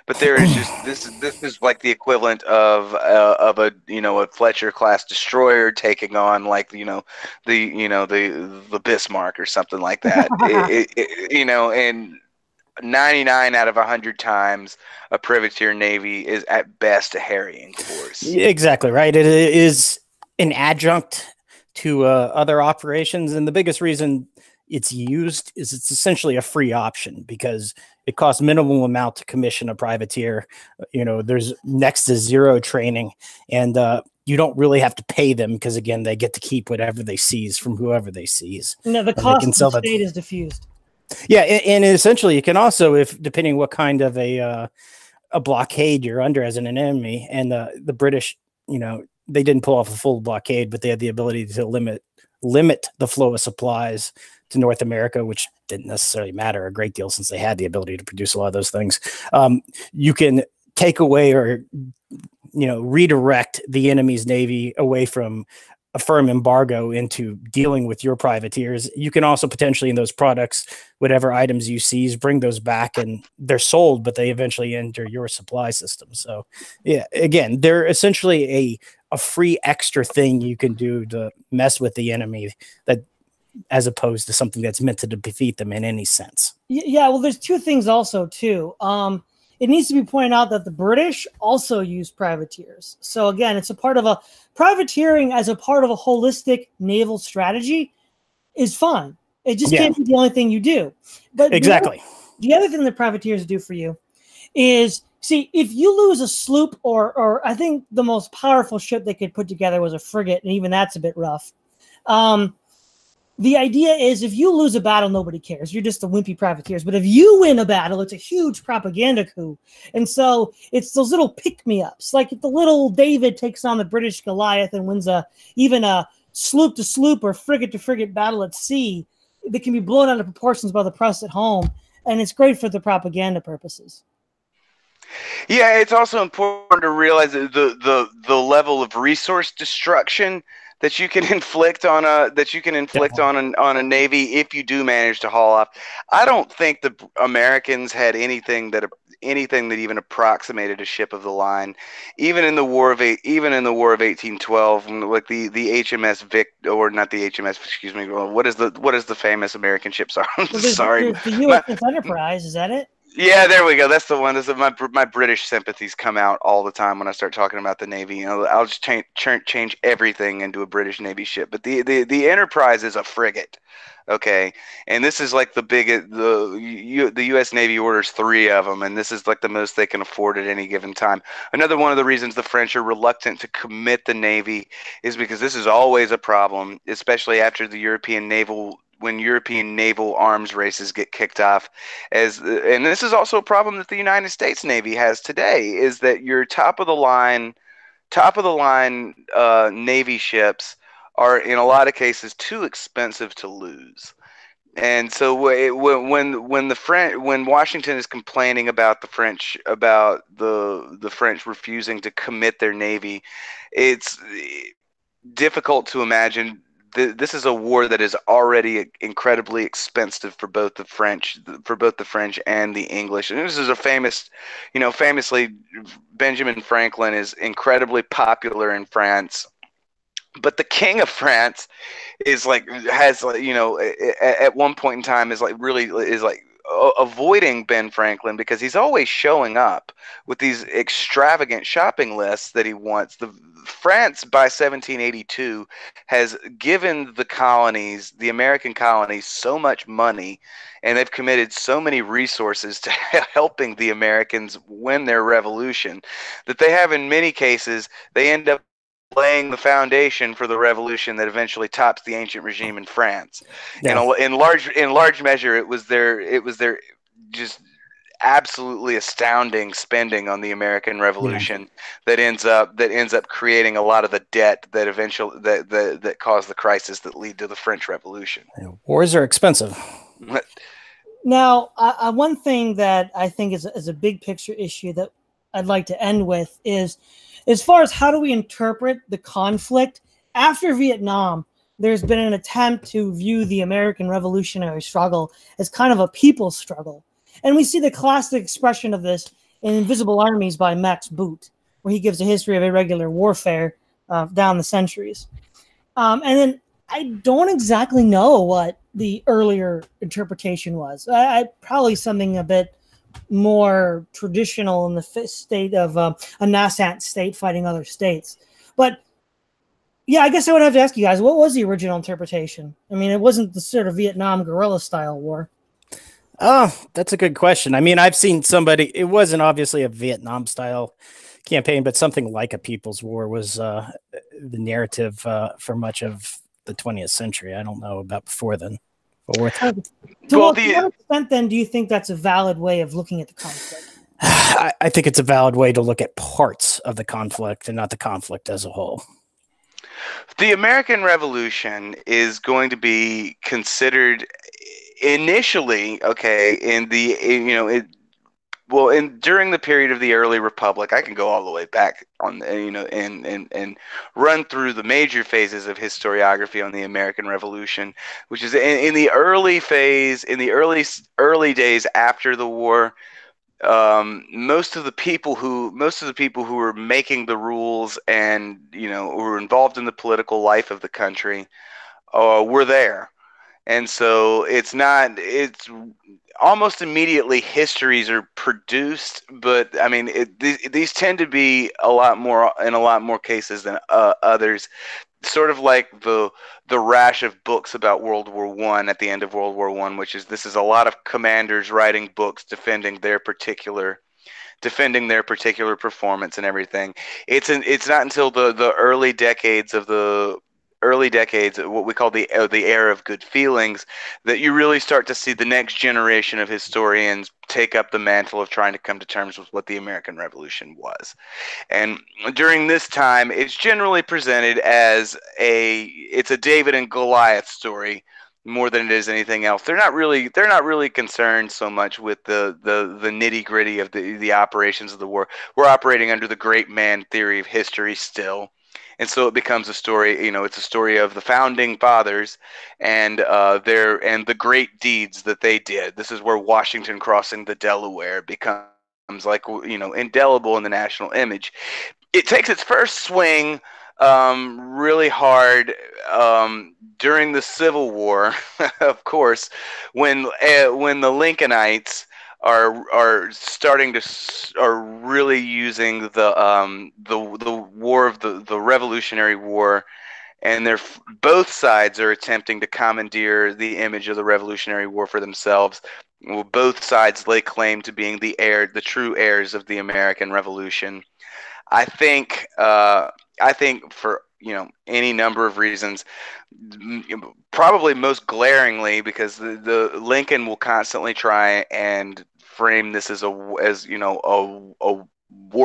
but there is just this is like the equivalent of a Fletcher class destroyer taking on the Bismarck or something like that. And 99 out of 100 times, a privateer navy is at best a harrying force. Exactly right. It is an adjunct to other operations, and the biggest reason it's used is it's essentially a free option because it costs minimal amount to commission a privateer. There's next to zero training, and you don't really have to pay them because again they get to keep whatever they seize from whoever they seize. No, the cost of the state is diffused. Yeah, and essentially you can also, if depending what kind of a blockade you're under as an enemy, and the British, they didn't pull off a full blockade, but they had the ability to limit the flow of supplies to North America, which didn't necessarily matter a great deal since they had the ability to produce a lot of those things. You can take away or, redirect the enemy's navy away from a firm embargo into dealing with your privateers. You can also potentially in those products, whatever items you seize, bring those back and they're sold, but they eventually enter your supply system. So yeah, again, they're essentially a free extra thing you can do to mess with the enemy, that as opposed to something that's meant to defeat them in any sense. Yeah, well, there's two things also too. It needs to be pointed out that the British also use privateers. So again, it's a part of privateering as a part of a holistic naval strategy is fine. It just can't be the only thing you do. But exactly. The other thing that privateers do for you is, see, if you lose a sloop or I think the most powerful ship they could put together was a frigate, and even that's a bit rough. the idea is if you lose a battle, nobody cares. You're just the wimpy privateers. But if you win a battle, it's a huge propaganda coup. And so it's those little pick-me-ups. Like if the little David takes on the British Goliath and wins even a sloop-to-sloop or frigate-to-frigate battle at sea, that can be blown out of proportions by the press at home. And it's great for the propaganda purposes. Yeah, it's also important to realize that the level of resource destruction that you can inflict on a navy if you do manage to haul off. I don't think the Americans had anything that even approximated a ship of the line, even in the War of 1812, like the HMS Vic, or not the HMS, excuse me. What is the famous American ship? Sorry, sorry. There's the USS Enterprise. Is that it? Yeah, there we go. That's the one. My British sympathies come out all the time when I start talking about the Navy. You know, I'll just change everything into a British Navy ship. But the Enterprise is a frigate, okay? And this is like the U.S. Navy orders 3 of them, and this is like the most they can afford at any given time. Another one of the reasons the French are reluctant to commit the Navy is because this is always a problem, especially after when European naval arms races get kicked off. And this is also a problem that the United States Navy has today, is that your top of the line Navy ships are in a lot of cases too expensive to lose. And so when Washington is complaining about the French refusing to commit their navy, it's difficult to imagine. This is a war that is already incredibly expensive for both the French and the English. And this is famously, Benjamin Franklin is incredibly popular in France, but the King of France at one point in time is avoiding Ben Franklin because he's always showing up with these extravagant shopping lists that he wants. France by 1782 has given the American colonies, so much money, and they've committed so many resources to helping the Americans win their revolution, that they have, in many cases, they end up laying the foundation for the revolution that eventually tops the ancient regime in France. Yeah. In large measure, it was their just absolutely astounding spending on the American Revolution that ends up creating a lot of the debt that eventually that caused the crisis that lead to the French Revolution. Wars are expensive. Now, one thing that I think is a big picture issue that I'd like to end with is, as far as how do we interpret the conflict after Vietnam, there's been an attempt to view the American revolutionary struggle as kind of a people's struggle. And we see the classic expression of this in Invisible Armies by Max Boot, where he gives a history of irregular warfare down the centuries. And then I don't exactly know what the earlier interpretation was. I probably something a bit more traditional in the state of a nascent state fighting other states. But yeah, I guess I would have to ask you guys, what was the original interpretation? I mean, it wasn't the sort of Vietnam guerrilla style war. Oh, that's a good question. I mean, I've seen it wasn't obviously a Vietnam style campaign, but something like a People's War was the narrative for much of the 20th century. I don't know about before then. To what extent, then, do you think that's a valid way of looking at the conflict? I think it's a valid way to look at parts of the conflict and not the conflict as a whole. The American Revolution is going to be considered initially, during the period of the early republic. I can go all the way back on, and run through the major phases of historiography on the American Revolution, which is in the early phase, in the early days after the war. Most of the people who were making the rules and who were involved in the political life of the country were there. And so it's almost immediately histories are produced, but I mean, these tend to be in a lot more cases than others. Sort of like the rash of books about World War I at the end of World War I, this is a lot of commanders writing books defending their particular performance and everything. It's not until the early decades of the early decades, what we call the era of good feelings, that you really start to see the next generation of historians take up the mantle of trying to come to terms with what the American Revolution was. And during this time, it's generally presented as it's a David and Goliath story more than it is anything else. They're not really concerned so much with the nitty gritty of the operations of the war. We're operating under the great man theory of history still. And so it becomes a story, it's a story of the founding fathers and the great deeds that they did. This is where Washington crossing the Delaware becomes like, indelible in the national image. It takes its first swing really hard during the Civil War, of course, when the Lincolnites are really using the war of the Revolutionary War, and both sides are attempting to commandeer the image of the Revolutionary War for themselves. Well, both sides lay claim to being the true heirs of the American Revolution. I think for any number of reasons, probably most glaringly because the Lincoln will constantly try and frame this as a war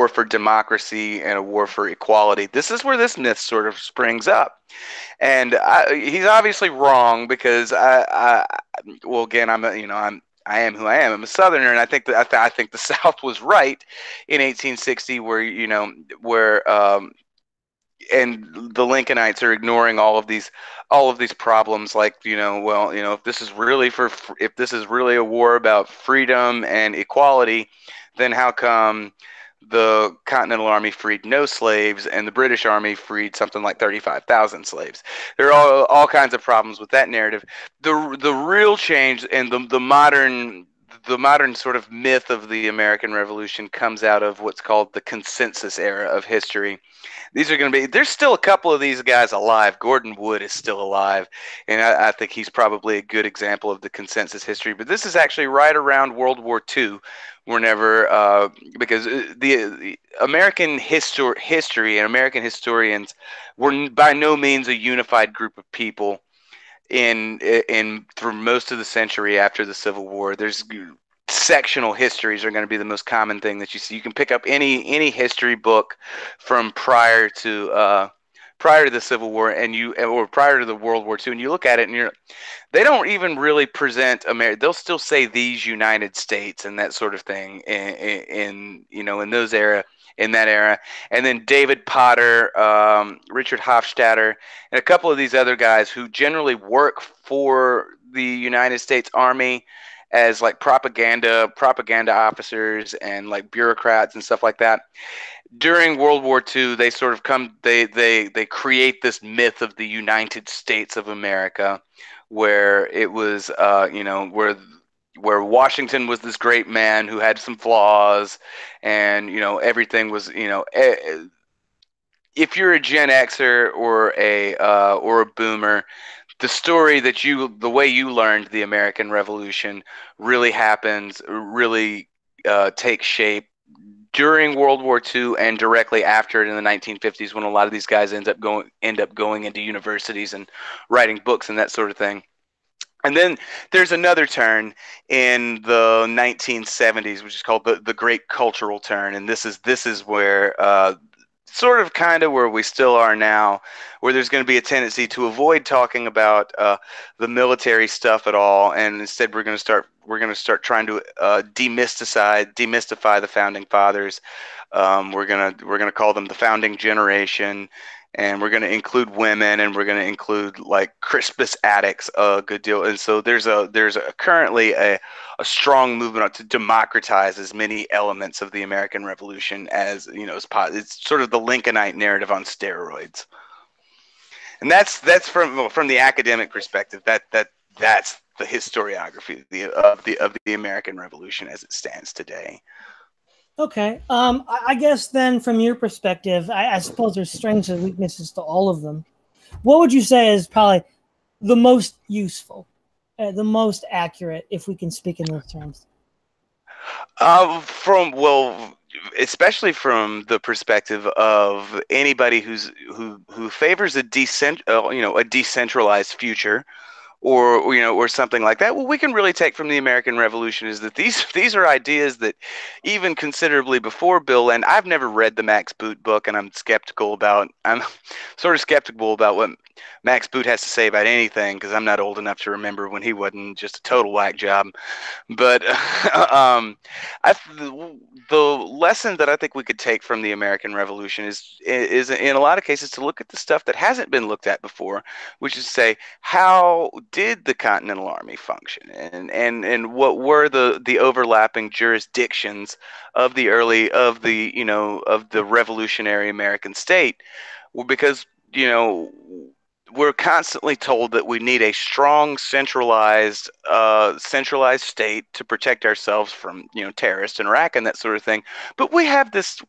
for democracy and a war for equality. This is where this myth sort of springs up, and he's obviously wrong because again, I am who I am. I'm a Southerner, and I think the South was right in 1860, and the Lincolnites are ignoring all of these problems, like if this is really a war about freedom and equality, then how come the Continental Army freed no slaves and the British Army freed something like 35,000 slaves? There are all kinds of problems with that narrative. The real change and the modern sort of myth of the American Revolution comes out of what's called the consensus era of history. There's still a couple of these guys alive. Gordon Wood is still alive, and I think he's probably a good example of the consensus history. But this is actually right around World War II, because the American history and American historians were by no means a unified group of people through most of the century after the Civil War. There's sectional histories are going to be the most common thing that you see. You can pick up any history book from prior to the Civil War or prior to the World War II, and you look at it and they don't even really present America. They'll still say these United States and that sort of thing in that era. And then David Potter, Richard Hofstadter, and a couple of these other guys who generally work for the United States Army as like propaganda officers and like bureaucrats and stuff like that. During World War II, they sort of they create this myth of the United States of America, where it was where Washington was this great man who had some flaws, and everything was if you're a Gen Xer or a boomer, the story the way you learned the American Revolution really takes shape during World War II and directly after it in the 1950s, when a lot of these guys end up going into universities and writing books and that sort of thing. And then there's another turn in the 1970s, which is called the Great Cultural Turn, and this is where sort of kind of where we still are now, where there's going to be a tendency to avoid talking about the military stuff at all, and instead we're going to start trying to demystify the founding fathers. We're gonna call them the founding generation, and we're going to include women, and we're going to include like Crispus Attucks a good deal. And so there's currently a strong movement to democratize as many elements of the American Revolution as it's sort of the Lincolnite narrative on steroids. And that's from the academic perspective. That's the historiography of the American Revolution as it stands today. Okay. I guess then from your perspective, I suppose there's strengths and weaknesses to all of them. What would you say is probably the most useful, the most accurate, if we can speak in those terms? especially from the perspective of anybody who favors a decentralized future, or or something like that. What we can really take from the American Revolution is that these are ideas that even considerably before Bill, and I've never read the Max Boot book, and I'm sort of skeptical about what Max Boot has to say about anything, because I'm not old enough to remember when he wasn't just a total whack job. But the lesson that I think we could take from the American Revolution is in a lot of cases to look at the stuff that hasn't been looked at before, which is to say, how did the Continental Army function, and what were the overlapping jurisdictions of the revolutionary American state? Well, because we're constantly told that we need a strong centralized state to protect ourselves from terrorists in Iraq and that sort of thing. But we have this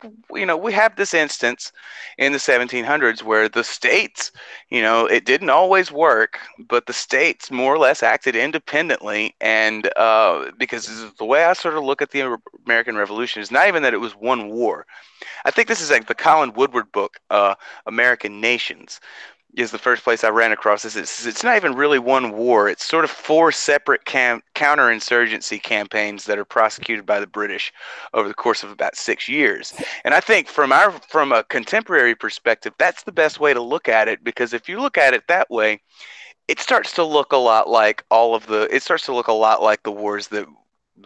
instance in the 1700s where the states, it didn't always work, but the states more or less acted independently. And because the way I sort of look at the American Revolution is not even that it was one war. I think this is like the Colin Woodward book, American Nations, is the first place I ran across this. It's not even really one war. It's sort of four separate counterinsurgency campaigns that are prosecuted by the British over the course of about 6 years. And I think from a contemporary perspective, that's the best way to look at it, because if you look at it that way, it starts to look a lot like the wars that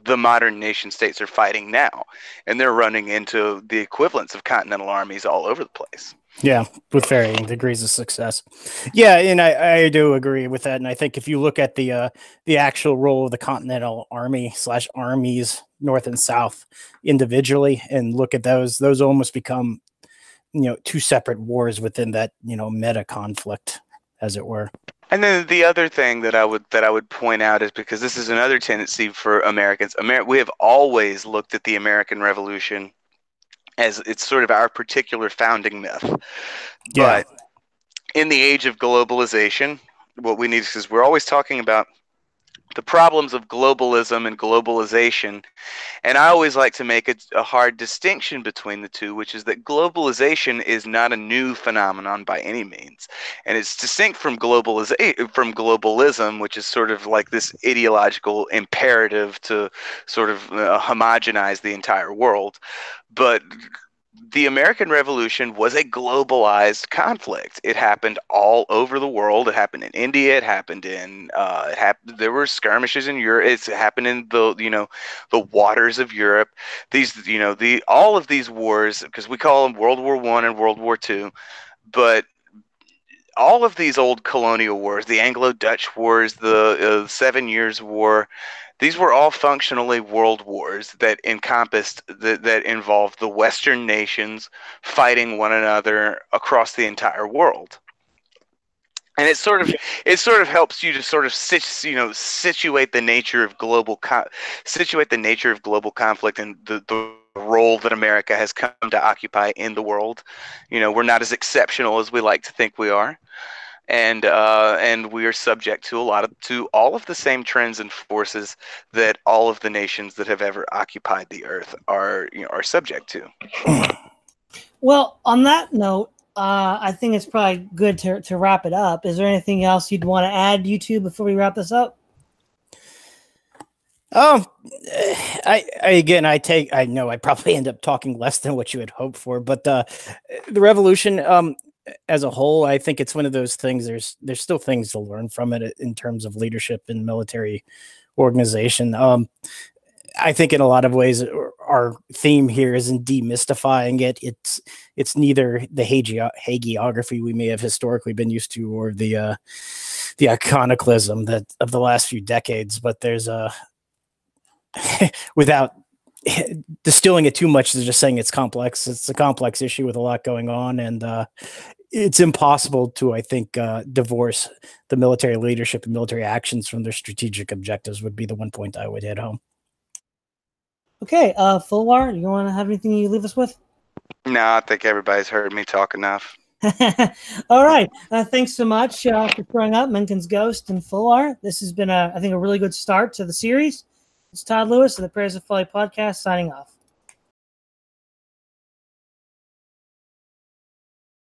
the modern nation states are fighting now, and they're running into the equivalents of continental armies all over the place. Yeah, with varying degrees of success. Yeah, and I do agree with that. And I think if you look at the actual role of the Continental Army / armies North and South individually, and look at those almost become two separate wars within that meta conflict, as it were. And then the other thing that I would point out is, because this is another tendency for Americans, we have always looked at the American Revolution as it's sort of our particular founding myth. Yeah. But in the age of globalization, what we need is we're always talking about the problems of globalism and globalization. And I always like to make a hard distinction between the two, which is that globalization is not a new phenomenon by any means. And it's distinct from globalism, which is sort of like this ideological imperative to sort of homogenize the entire world. But the American Revolution was a globalized conflict. It happened all over the world. It happened in India. It happened in there were skirmishes in Europe. It's happened in the waters of Europe. All of these wars, because we call them World War I and World War II, but all of these old colonial wars, the Anglo-Dutch wars, the 7 Years' War, these were all functionally world wars that encompassed that involved the Western nations fighting one another across the entire world. And it sort of helps you to sort of situate the nature of global conflict and the role that America has come to occupy in the world. We're not as exceptional as we like to think we are. And we are subject to all of the same trends and forces that all of the nations that have ever occupied the earth are subject to. Well, on that note, I think it's probably good to wrap it up. Is there anything else you'd want to add, you two, before we wrap this up? I know I probably end up talking less than what you had hoped for, but the revolution, as a whole, I think it's one of those things. There's still things to learn from it in terms of leadership and military organization. I think in a lot of ways, our theme here is in demystifying it. It's neither the hagiography we may have historically been used to, or the iconoclasm that of the last few decades. But there's without distilling it too much, is just saying it's complex. It's a complex issue with a lot going on, and it's impossible to, I think, divorce the military leadership and military actions from their strategic objectives. Would be the one point I would hit home. Okay, Fulwar, you want to have anything you leave us with? No, I think everybody's heard me talk enough. All right, thanks so much for throwing up Mencken's Ghost and Fulwar. This has been, I think, a really good start to the series. It's Todd Lewis of the Prayers of Folly podcast signing off.